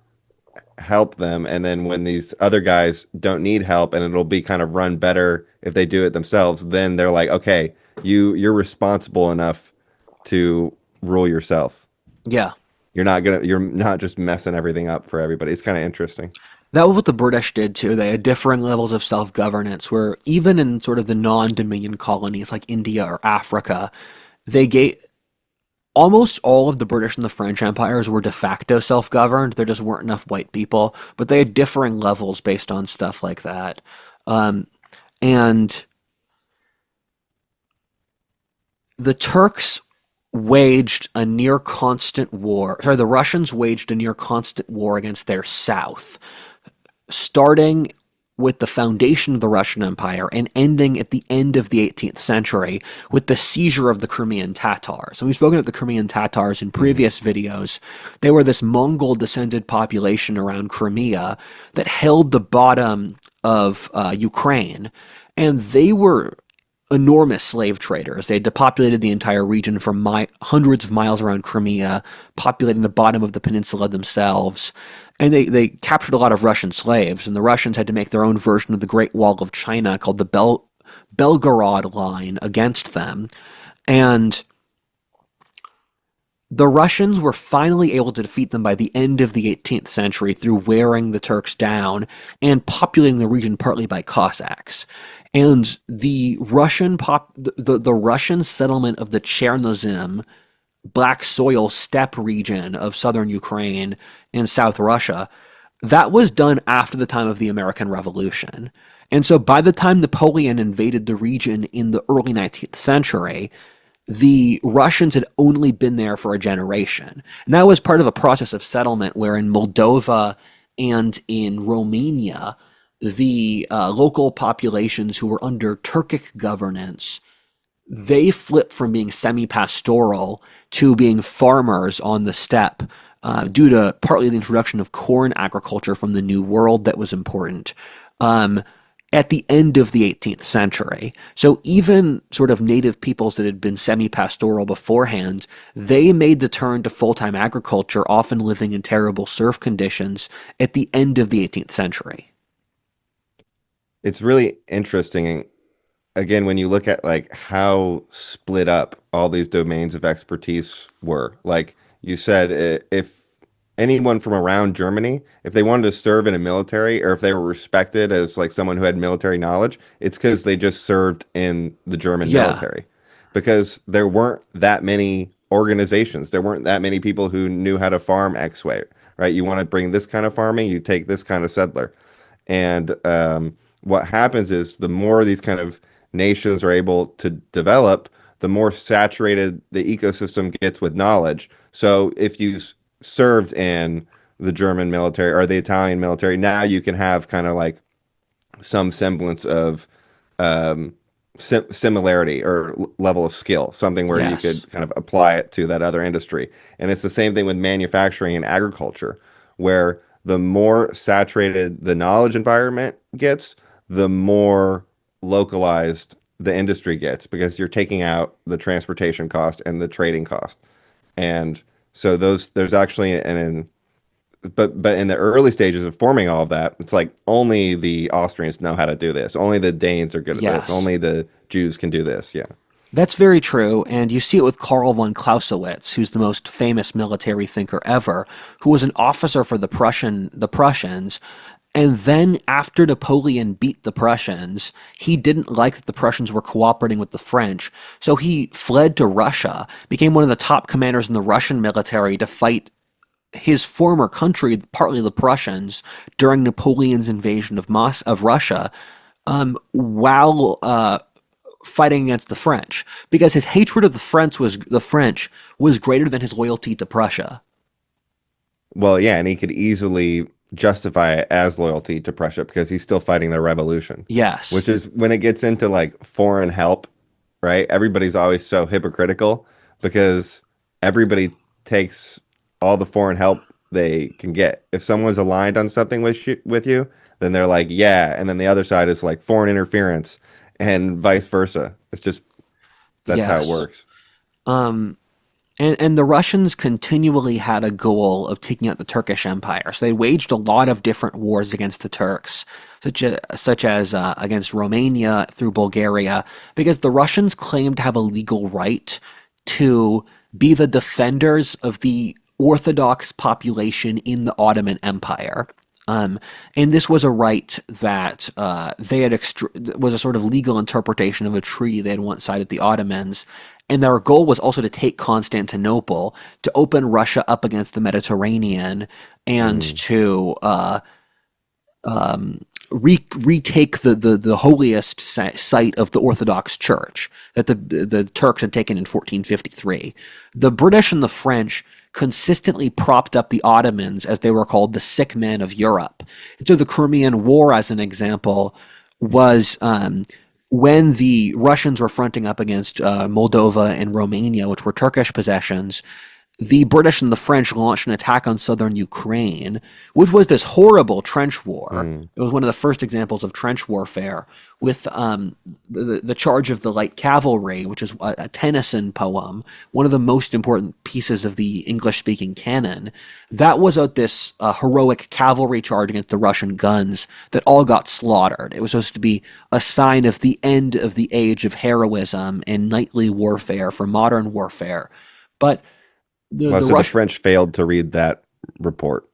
help them, and then when these other guys don't need help and it'll be kind of run better if they do it themselves, then they're like, okay, you're responsible enough to rule yourself. yeah. You're not just messing everything up for everybody. It's kind of interesting. That was what the British did too. They had differing levels of self-governance, where even in sort of the non-Dominion colonies like India or Africa, they gave almost all of the British and the French empires were de facto self-governed. There just weren't enough white people, but they had differing levels based on stuff like that. Um, and the Turks waged a near constant war. Sorry, the Russians waged a near constant war against their south, starting with the foundation of the Russian Empire and ending at the end of the 18th century with the seizure of the Crimean Tatars. And we've spoken of the Crimean Tatars in Mhm. previous videos. They were this Mongol descended population around Crimea that held the bottom of Ukraine. And they were enormous slave traders. They had depopulated the entire region for hundreds of miles around Crimea, populating the bottom of the peninsula themselves. And they captured a lot of Russian slaves, and the Russians had to make their own version of the Great Wall of China called the Belgorod Line against them. And the Russians were finally able to defeat them by the end of the 18th century through wearing the Turks down and populating the region partly by Cossacks. And the Russian settlement of the Chernozem black soil steppe region of southern Ukraine and South Russia, that was done after the time of the American Revolution. And so by the time Napoleon invaded the region in the early 19th century, the Russians had only been there for a generation. And that was part of a process of settlement where in Moldova and in Romania, the local populations who were under Turkic governance they flipped from being semi-pastoral to being farmers on the steppe, due to partly the introduction of corn agriculture from the New World that was important, um, at the end of the 18th century. So even sort of native peoples that had been semi-pastoral beforehand, they made the turn to full-time agriculture, often living in terrible serf conditions at the end of the 18th century. It's really interesting. Again, when you look at like how split up all these domains of expertise were, like you said, if anyone from around Germany, if they wanted to serve in a military or if they were respected as like someone who had military knowledge, it's because they just served in the German Yeah. military. Because there weren't that many organizations, there weren't that many people who knew how to farm X way, right? You want to bring this kind of farming, you take this kind of settler. And what happens is the more these kind of nations are able to develop, the more saturated the ecosystem gets with knowledge. So if you served in the German military or the Italian military, now you can have kind of like some semblance of um, similarity or level of skill, something where you Yes. could kind of apply it to that other industry. And it's the same thing with manufacturing and agriculture, where the more saturated the knowledge environment gets, the more localized the industry gets because you're taking out the transportation cost and the trading cost. And so those there's actually but in the early stages of forming all of that, it's like only the Austrians know how to do this. Only the Danes are good at this. Yes. Only the Jews can do this. Yeah. That's very true, and you see it with Karl von Clausewitz, who's the most famous military thinker ever, who was an officer for the Prussians, and then after Napoleon beat the Prussians, he didn't like that the Prussians were cooperating with the French, so he fled to Russia, became one of the top commanders in the Russian military to fight his former country, partly the Prussians, during Napoleon's invasion of Russia, while fighting against the French, because his hatred of the French was greater than his loyalty to Prussia. Well, yeah, and he could easily justify it as loyalty to Prussia because he's still fighting the revolution, Yes, which is when it gets into like foreign help, right? Everybody's always so hypocritical because everybody takes all the foreign help they can get. If someone's aligned on something with you, then they're like, yeah, and then the other side is like foreign interference and vice versa. It's just that's how it yes. works. And the Russians continually had a goal of taking out the Turkish Empire. So they waged a lot of different wars against the Turks, such as against Romania through Bulgaria, because the Russians claimed to have a legal right to be the defenders of the Orthodox population in the Ottoman Empire. And this was a right that they had was a sort of legal interpretation of a treaty they had once signed with the Ottomans. And their goal was also to take Constantinople, to open Russia up against the Mediterranean, and Mm. to retake the holiest site of the Orthodox Church that the Turks had taken in 1453. The British and the French consistently propped up the Ottomans as they were called the sick men of Europe. And so the Crimean War, as an example, was when the Russians were fronting up against Moldova and Romania, which were Turkish possessions. The British and the French launched an attack on southern Ukraine, which was this horrible trench war. Mm. It was one of the first examples of trench warfare, with the charge of the light cavalry, which is a Tennyson poem, one of the most important pieces of the English-speaking canon. That was this heroic cavalry charge against the Russian guns that all got slaughtered. It was supposed to be a sign of the end of the age of heroism and knightly warfare for modern warfare. But Well, the so the Rush French failed to read that report.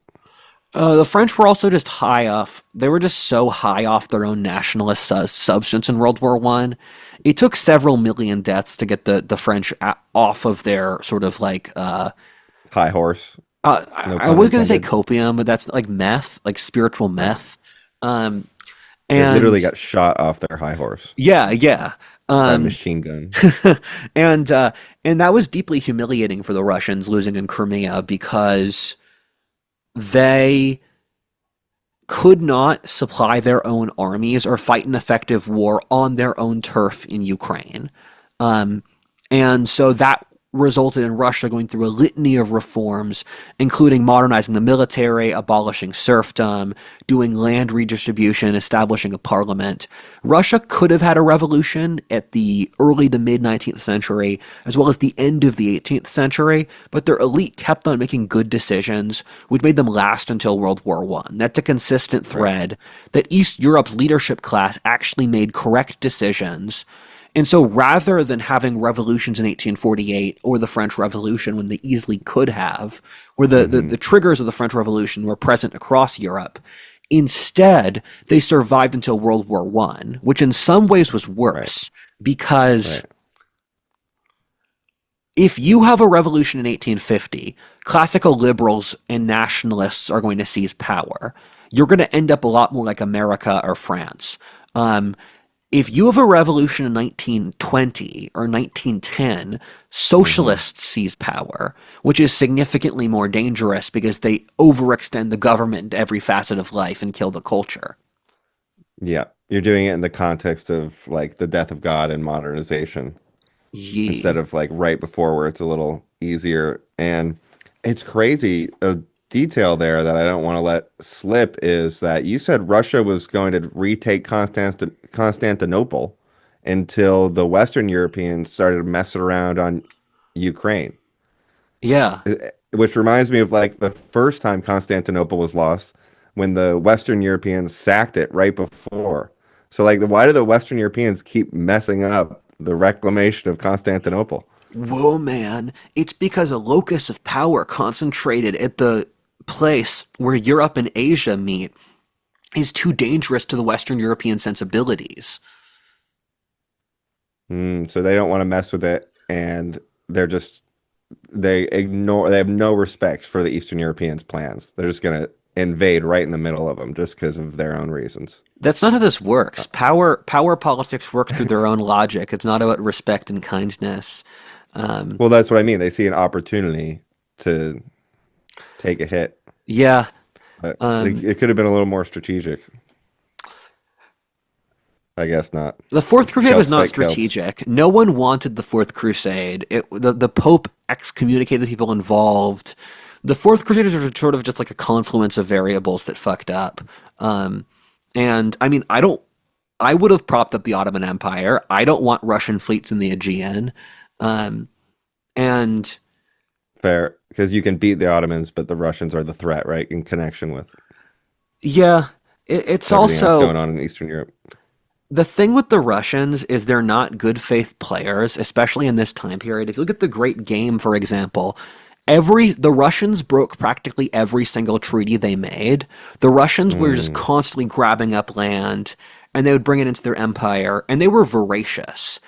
the French were also just high off. They were just so high off their own nationalist substance in World War One. It took several million deaths to get the French off of their sort of like High horse, no I pun was gonna say intended. copium, but that's like meth, like spiritual Right. meth. Um, They literally and got shot off their high horse yeah. by a Um, machine gun. and uh, and that was deeply humiliating for the Russians losing in Crimea because they could not supply their own armies or fight an effective war on their own turf in Ukraine. And so that resulted in Russia going through a litany of reforms, including modernizing the military, abolishing serfdom, doing land redistribution, establishing a parliament. Russia could have had a revolution at the early to mid 19th century, as well as the end of the 18th century, but their elite kept on making good decisions, which made them last until World War I. That's a consistent Right. thread that East Europe's leadership class actually made correct decisions, and so rather than having revolutions in 1848 or the French Revolution when they easily could have, where the Hmm. triggers of the French Revolution were present across Europe, instead they survived until World War I, which in some ways was Right. worse because Right. if you have a revolution in 1850, classical liberals and nationalists are going to seize power. You're going to end up a lot more like America or France. Um, if you have a revolution in 1920 or 1910, Hmm. socialists seize power, which is significantly more dangerous because they overextend the government into every facet of life and kill the culture. Yeah. You're doing it in the context of like the death of God and modernization instead Ye. of like right before where it's a little easier. And it's crazy. A detail there that I don't want to let slip is that you said Russia was going to retake Constantinople until the Western Europeans started messing around on Ukraine. Yeah. Which reminds me of like the first time Constantinople was lost when the Western Europeans sacked it right before. So like, why do the Western Europeans keep messing up the reclamation of Constantinople? Whoa, man. It's because a locus of power concentrated at the place where Europe and Asia meet is too dangerous to the Western European sensibilities. So they don't want to mess with it, and they're just they have no respect for the Eastern Europeans' plans. They're just gonna invade right in the middle of them just because of their own reasons. That's not how this works. Power politics works through their own logic. It's not about respect and kindness. Um, Well, that's what I mean. They see an opportunity to take a hit, yeah. but Um, it could have been a little more strategic. I guess not. the Fourth Crusade was Celts not fight Celts. strategic. No one wanted the Fourth Crusade. The Pope excommunicated the people involved. The Fourth Crusaders are sort of just like a confluence of variables that fucked up. Um, and I mean, I would have propped up the Ottoman Empire. I don't want Russian fleets in the Aegean. Um, and Fair, because you can beat the Ottomans, but the Russians are the threat, right? In connection with yeah, it's everything else also going on in Eastern Europe. the thing with the Russians is they're not good faith players, especially in this time period. If you look at the Great Game, for example, the Russians broke practically every single treaty they made. The Russians were just Mm, constantly grabbing up land, and they would bring it into their empire, and they were voracious.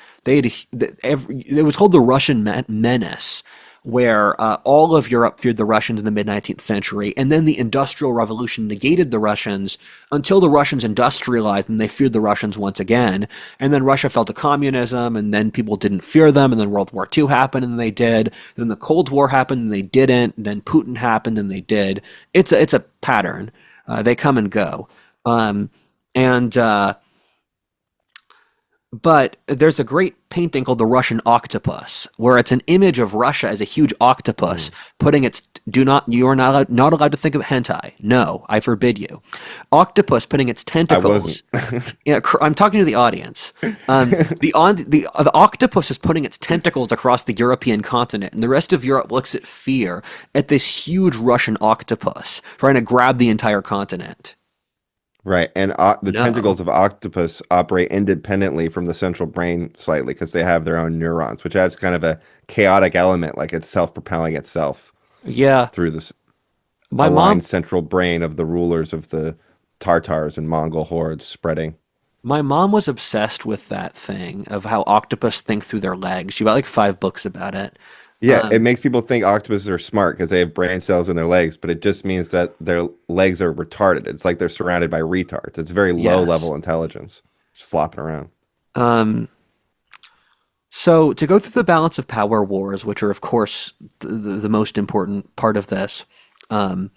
It was called the Russian menace, where all of Europe feared the Russians in the mid 19th century, and then the Industrial Revolution negated the Russians until the Russians industrialized and they feared the Russians once again. And then Russia fell to communism, and then people didn't fear them, and then World War II happened and they did. Then the Cold War happened and they didn't. And then Putin happened and they did. It's a pattern. They come and go. Um, and But there's a great painting called The Russian Octopus, where it's an image of Russia as a huge octopus mm. putting its you are not allowed to think of hentai. No, I forbid you. Octopus putting its I wasn't. tentacles. Yeah, I'm talking to the audience. The octopus is putting its tentacles across the European continent, and the rest of Europe looks at fear at this huge Russian octopus trying to grab the entire continent. Right. And the No. tentacles of octopus operate independently from the central brain slightly because they have their own neurons, which adds kind of a chaotic element, like it's self-propelling itself Yeah. through this My mom aligned central brain of the rulers of the Tartars and Mongol hordes spreading. My mom was obsessed with that thing of how octopus think through their legs. She bought like 5 books about it. Yeah, it Um, makes people think octopuses are smart because they have brain cells in their legs, but it just means that their legs are retarded. It's like they're surrounded by retards. It's very low yes. level intelligence, just flopping around. Um, so to go through the balance of power wars, which are of course the most important part of this, um,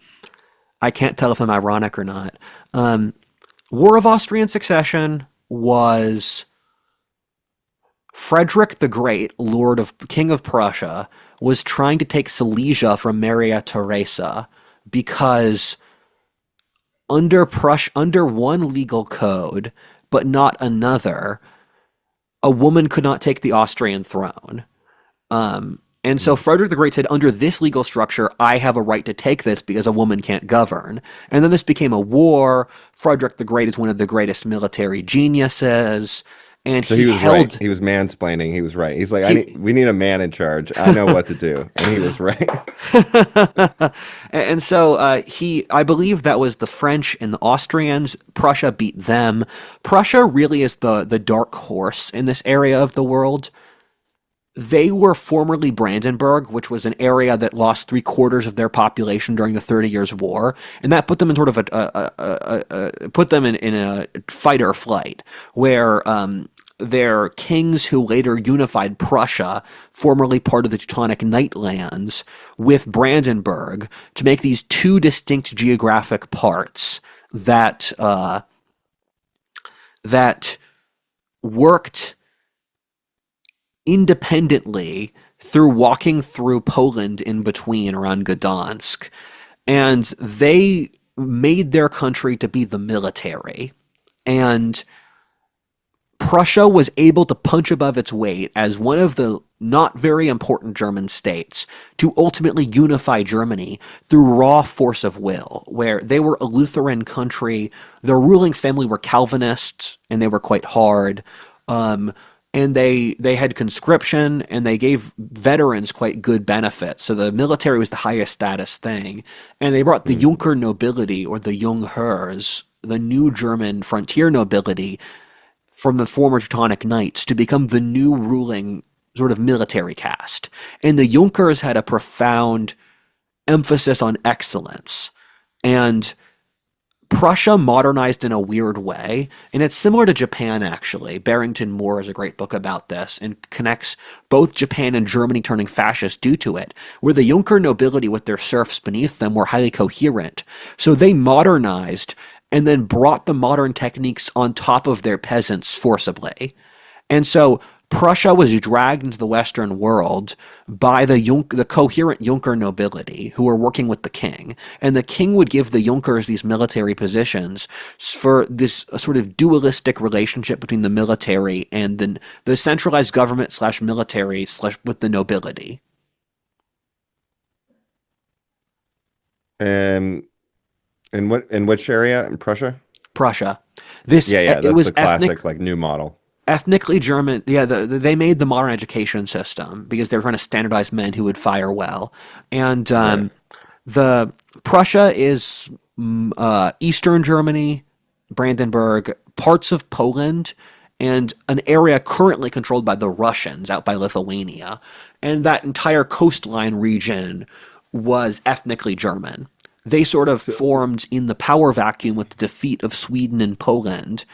I can't tell if I'm ironic or not. Um, War of Austrian Succession was Frederick the Great, King of Prussia, was trying to take Silesia from Maria Theresa because under one legal code, but not another, a woman could not take the Austrian throne. And so Frederick the Great said, under this legal structure, I have a right to take this because a woman can't govern. And then this became a war. Frederick the Great is one of the greatest military geniuses. And So he he was right. held He was mansplaining. He was right. He's like, he we need a man in charge. I know what to do. And he was right. and so I believe that was the French and the Austrians. Prussia beat them. Prussia really is the dark horse in this area of the world. They were formerly Brandenburg, which was an area that lost three-quarters of their population during the 30 Years' War, and that put them in sort of put them in a fight or flight, where their kings who later unified Prussia, formerly part of the Teutonic Knightlands, with Brandenburg to make these two distinct geographic parts that worked independently through walking through Poland in between around Gdansk. And they made their country to be the military. And Prussia was able to punch above its weight as one of the not very important German states to ultimately unify Germany through raw force of will, where they were a Lutheran country. Their ruling family were Calvinists, and they were quite hard. And they had conscription, and they gave veterans quite good benefits. So the military was the highest status thing. And they brought the Junker nobility, or the Jungherrs, the new German frontier nobility from the former Teutonic Knights to become the new ruling sort of military caste. And the Junkers had a profound emphasis on excellence. And Prussia modernized in a weird way, and it's similar to Japan, actually. Barrington Moore has a great book about this and connects both Japan and Germany turning fascist due to it, where the Junker nobility with their serfs beneath them were highly coherent. So they modernized and then brought the modern techniques on top of their peasants forcibly. And so Prussia was dragged into the Western world by the coherent Junker nobility who were working with the king. And the king would give the Junkers these military positions for this sort of dualistic relationship between the military and the centralized government slash military slash with the nobility. In which area in Prussia? Prussia. Yeah, It that's was the classic like new model. ethnically German. Yeah, they made the modern education system because they were trying to standardize men who would fire well. And Right. the Prussia is Eastern Germany, Brandenburg, parts of Poland, and an area currently controlled by the Russians out by Lithuania. And that entire coastline region was ethnically German. They sort of formed in the power vacuum with the defeat of Sweden and Poland,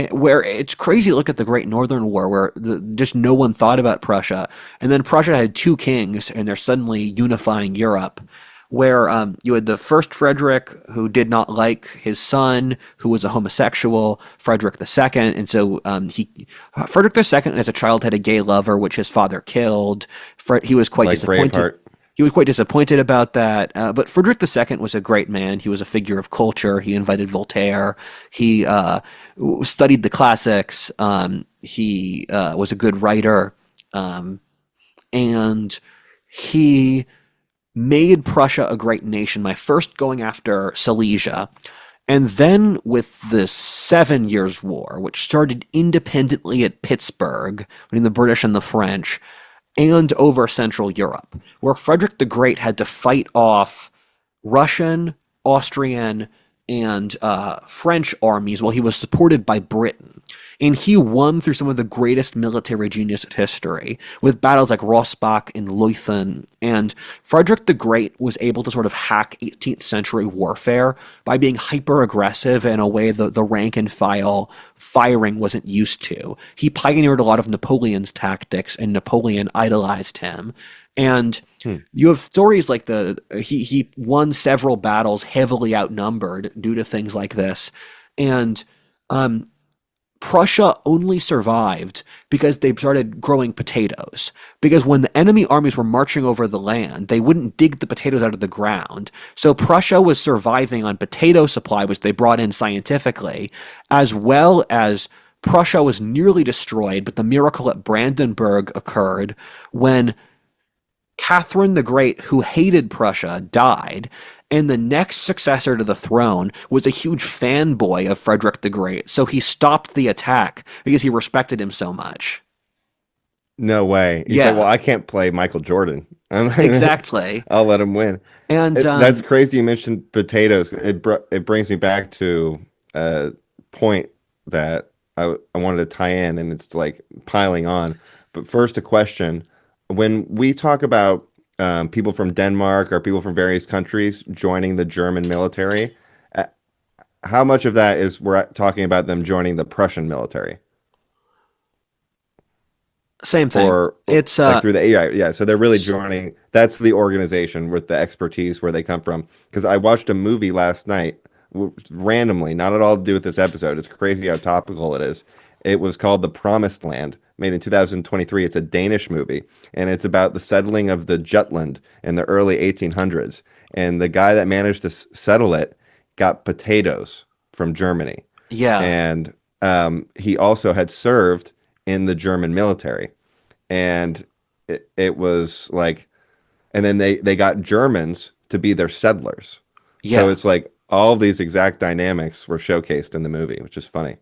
where it's crazy to look at the Great Northern War, where just no one thought about Prussia, and then Prussia had two kings, and they're suddenly unifying Europe, where you had the first Frederick, who did not like his son, who was a homosexual, Frederick II, and so Frederick II, as a child, had a gay lover, which his father killed. He was quite Like disappointed. Braveheart. He was quite disappointed about that. But Frederick II was a great man. He was a figure of culture. He invited Voltaire. He studied the classics. He was a good writer. And he made Prussia a great nation by first going after Silesia. And then with the 7 Years' War, which started independently at Pittsburgh between the British and the French, and over Central Europe, where Frederick the Great had to fight off Russian, Austrian, and French armies while he was supported by Britain. And he won through some of the greatest military genius in history, with battles like Rossbach and Leuthen. And Frederick the Great was able to sort of hack 18th century warfare by being hyper-aggressive in a way that the rank and file firing wasn't used to. He pioneered a lot of Napoleon's tactics, and Napoleon idolized him. And you have stories like he won several battles heavily outnumbered due to things like this. And Prussia only survived because they started growing potatoes. Because when the enemy armies were marching over the land, they wouldn't dig the potatoes out of the ground. So Prussia was surviving on potato supply, which they brought in scientifically, as well as Prussia was nearly destroyed, but the miracle at Brandenburg occurred when Catherine the Great, who hated Prussia, died, and the next successor to the throne was a huge fanboy of Frederick the Great, so he stopped the attack because he respected him so much. No way. He said, "Well, Yeah, I can't play Michael Jordan. exactly. I'll let him win." And That's crazy. You mentioned potatoes. It brings me back to a point that I wanted to tie in, and it's like piling on. But first, a question: when we talk about people from Denmark or people from various countries joining the German military, uh, how much of that is we're talking about them joining the Prussian military? same thing. Or It's like through the AI. Yeah, so they're really joining. That's the organization with the expertise where they come from. Because I watched a movie last night, randomly, not at all to do with this episode. It's crazy how topical it is. It was called The Promised Land, made in 2023. It's a Danish movie, and it's about the settling of the Jutland in the early 1800s. And the guy that managed to settle it got potatoes from Germany, yeah, and he also had served in the German military, and it was like, and then they got Germans to be their settlers. So yeah. it's like all these exact dynamics were showcased in the movie, which is funny.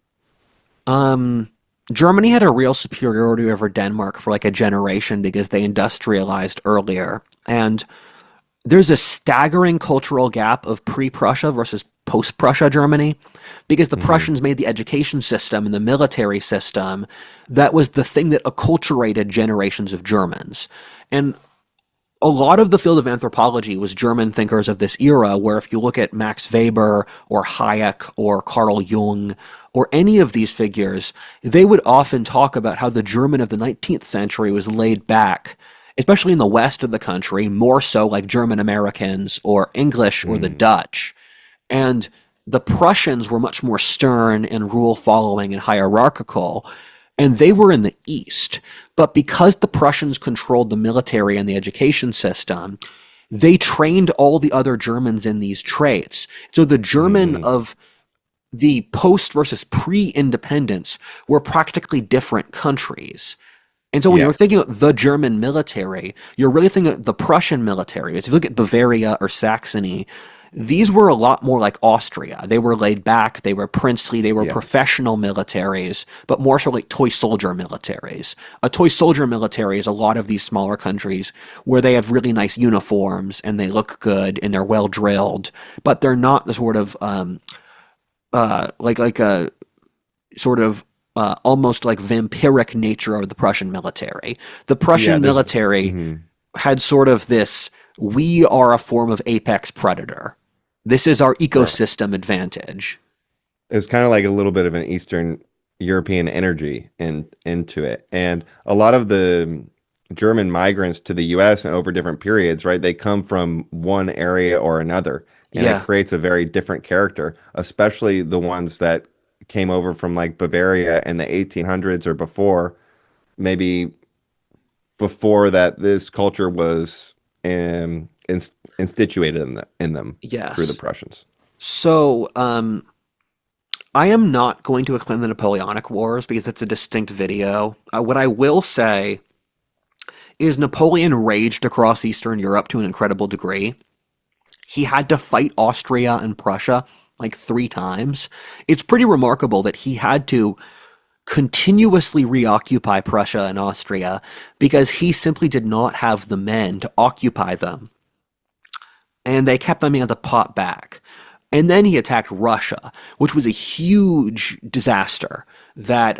Um, Germany had a real superiority over Denmark for like a generation because they industrialized earlier, and there's a staggering cultural gap of pre-Prussia versus post-Prussia Germany because the Hmm. Prussians made the education system and the military system that was the thing that acculturated generations of Germans. And a lot of the field of anthropology was German thinkers of this era, where if you look at Max Weber or Hayek or Carl Jung or any of these figures, they would often talk about how the German of the 19th century was laid back, especially in the west of the country, more so like German Americans or English or the Mm. Dutch. And the Prussians were much more stern and rule following and hierarchical, and they were in the east. But because the Prussians controlled the military and the education system, they trained all the other Germans in these traits. So the German Mm. of the post versus pre independence were practically different countries. And so when you're Yeah. thinking of the German military, you're really thinking of the Prussian military. If you look at Bavaria or Saxony, these were a lot more like Austria. They were laid back, they were princely, they were Yeah. professional militaries, but more so like toy soldier militaries. A toy soldier military is a lot of these smaller countries where they have really nice uniforms and they look good and they're well drilled, but they're not the sort of like a sort of almost like vampiric nature of the Prussian military. The Yeah. Prussian There's. military Mhm. had sort of this: we are a form of apex predator. This is our Right. ecosystem advantage. It was kind of like a little bit of an Eastern European energy into it. And a lot of the German migrants to the US and over different periods, right? They come from one area or another, and it Yeah, creates a very different character, especially the ones that came over from like Bavaria in the 1800s or before, maybe before that this culture was instituted in them through the yes. Prussians. So, I am not going to explain the Napoleonic Wars because it's a distinct video. What I will say is Napoleon raged across Eastern Europe to an incredible degree. He had to fight Austria and Prussia like 3 times. It's pretty remarkable that he had to continuously reoccupy Prussia and Austria because he simply did not have the men to occupy them. And they kept them able to pot back. And then he attacked Russia, which was a huge disaster that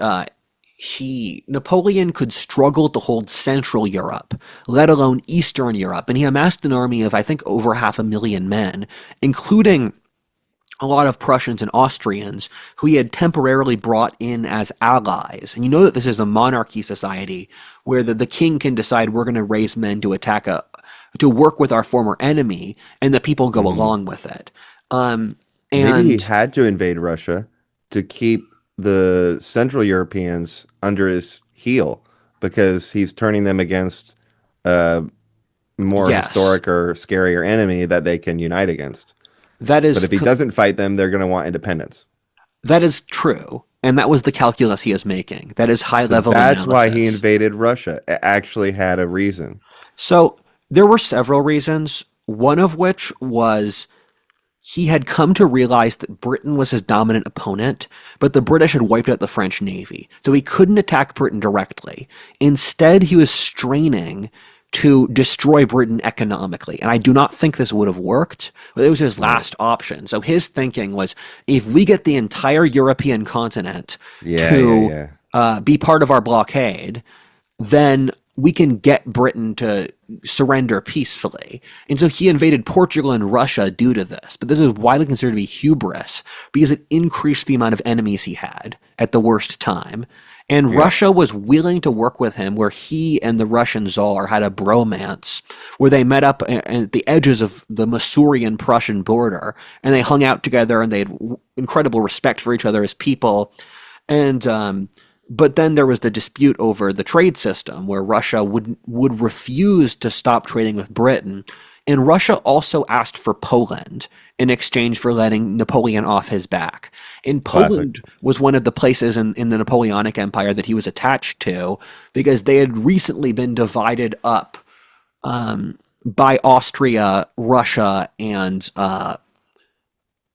Napoleon could struggle to hold Central Europe, let alone Eastern Europe. And he amassed an army of, I think, over 500,000 men, including a lot of Prussians and Austrians who he had temporarily brought in as allies. And you know that this is a monarchy society where the king can decide we're going to raise men to to work with our former enemy, and the people go Mhm. along with it. Um, Maybe he and had to invade Russia to keep the Central Europeans under his heel because he's turning them against a more Yes, historic or scarier enemy that they can unite against. that But is if he doesn't fight them, they're going to want independence. that is true, and that was the calculus he is making. That is high So level that's why he analysis. invaded Russia. It actually had a reason. So there were several reasons. One of which was he had come to realize that Britain was his dominant opponent, but the British had wiped out the French Navy. So he couldn't attack Britain directly. Instead, he was straining to destroy Britain economically. And I do not think this would have worked, but it was his Right. last option. So his thinking was if we get the entire European continent Yeah, yeah, to yeah. be part of our blockade, then we can get Britain to surrender peacefully. And so he invaded Portugal and Russia due to this. But this is widely considered to be hubris because it increased the amount of enemies he had at the worst time. And Yeah. Russia was willing to work with him, where he and the Russian Tsar had a bromance, where they met up at the edges of the Masurian-Prussian border, and they hung out together, and they had incredible respect for each other as people. And but then there was the dispute over the trade system, where Russia would refuse to stop trading with Britain, and Russia also asked for Poland in exchange for letting Napoleon off his back. And Classic. Poland was one of the places in the Napoleonic Empire that he was attached to because they had recently been divided up by Austria, Russia, and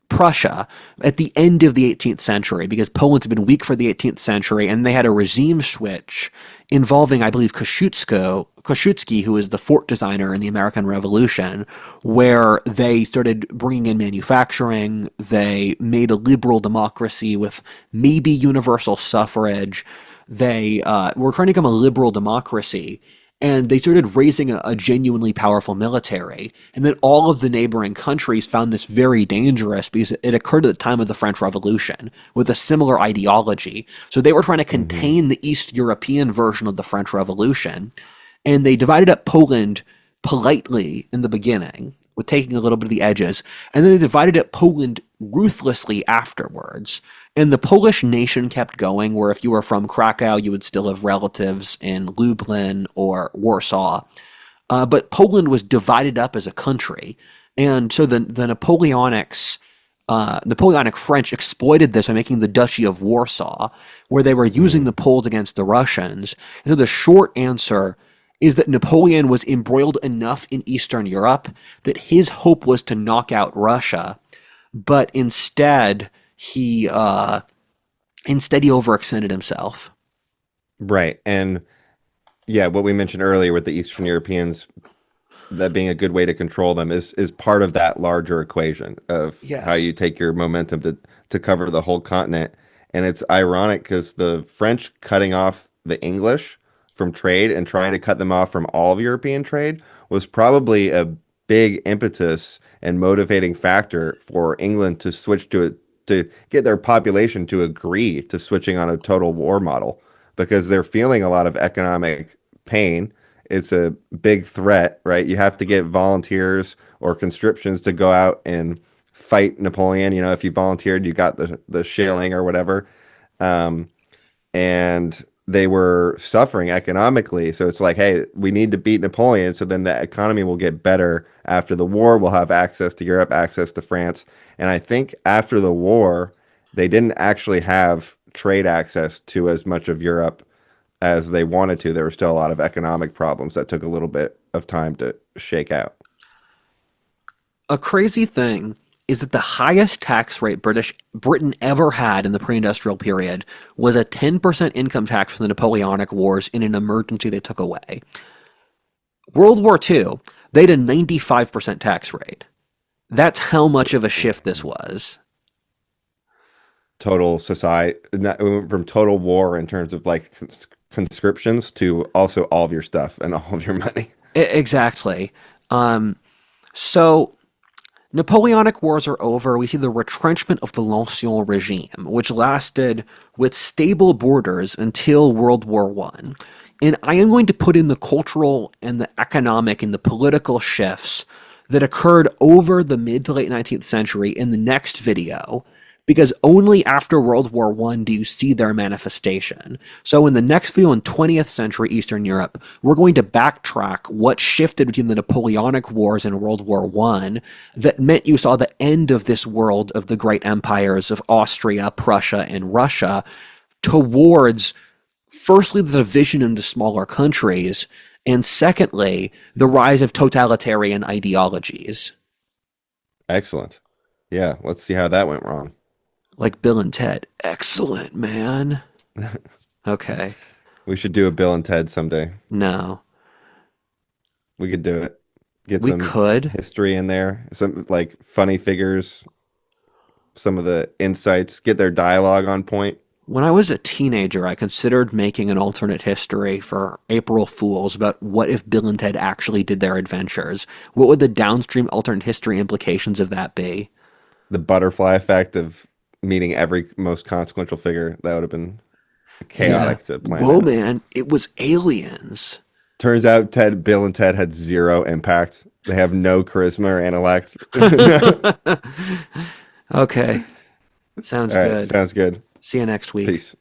Prussia at the end of the 18th century because Poland had been weak for the 18th century and they had a regime switch involving, I believe, Kosciuszki, who was the fort designer in the American Revolution, where they started bringing in manufacturing. They made a liberal democracy with maybe universal suffrage. They were trying to become a liberal democracy. And they started raising a genuinely powerful military. And then all of the neighboring countries found this very dangerous because it occurred at the time of the French Revolution with a similar ideology. So they were trying to Hmm. contain the East European version of the French Revolution. And they divided up Poland politely in the beginning, with taking a little bit of the edges, and then they divided up Poland ruthlessly afterwards. And the Polish nation kept going, where if you were from Krakow, you would still have relatives in Lublin or Warsaw. But Poland was divided up as a country. And so the Napoleonic French exploited this by making the Duchy of Warsaw, where they were using the Poles against the Russians. And so the short answer is that Napoleon was embroiled enough in Eastern Europe that his hope was to knock out Russia, but instead he overextended himself. Right. And yeah, what we mentioned earlier with the Eastern Europeans, that being a good way to control them is part of that larger equation of how you Yes. take your momentum to cover the whole continent. And it's ironic because the French cutting off the English from trade and trying to cut them off from all of European trade was probably a big impetus and motivating factor for England to switch to it, to get their population to agree to switching on a total war model because they're feeling a lot of economic pain. It's a big threat, right? You have to get volunteers or conscriptions to go out and fight Napoleon. You know, if you volunteered, you got the shilling or whatever. Um, and they were suffering economically. So it's like, hey, we need to beat Napoleon so then the economy will get better after the war. We'll have access to Europe, access to France. And I think after the war, they didn't actually have trade access to as much of Europe as they wanted to. There were still a lot of economic problems that took a little bit of time to shake out. A crazy thing is that the highest tax rate Britain ever had in the pre-industrial period was a 10% income tax from the Napoleonic Wars in an emergency they took away. World War II, they had a 95% tax rate. That's how much of a shift this was. Total society, we went from total war in terms of like conscriptions to also all of your stuff and all of your money. Exactly. So Napoleonic Wars are over. We see the retrenchment of the L'Ancien regime, which lasted with stable borders until World War One. And I am going to put in the cultural and the economic and the political shifts that occurred over the mid to late 19th century in the next video because only after World War One do you see their manifestation. So in the next video in 20th century Eastern Europe, we're going to backtrack what shifted between the Napoleonic Wars and World War One that meant you saw the end of this world of the great empires of Austria, Prussia, and Russia towards, firstly, the division into smaller countries, and secondly, the rise of totalitarian ideologies. Excellent. Yeah, let's see how that went wrong. Like Bill and Ted. Excellent, man. Okay. We should do a Bill and Ted someday. No. We could do it. Get We some could. history in there, some like funny figures, some of the insights, get their dialogue on point. When I was a teenager, I considered making an alternate history for April Fools about what if Bill and Ted actually did their adventures. What would the downstream alternate history implications of that be? The butterfly effect of meeting every most consequential figure, that would have been Yeah. chaotic to plan Whoa, out. man. It was aliens. Turns out Bill and Ted had zero impact. They have no charisma or intellect. Okay. Sounds All right, good. sounds good. See you next week. Peace.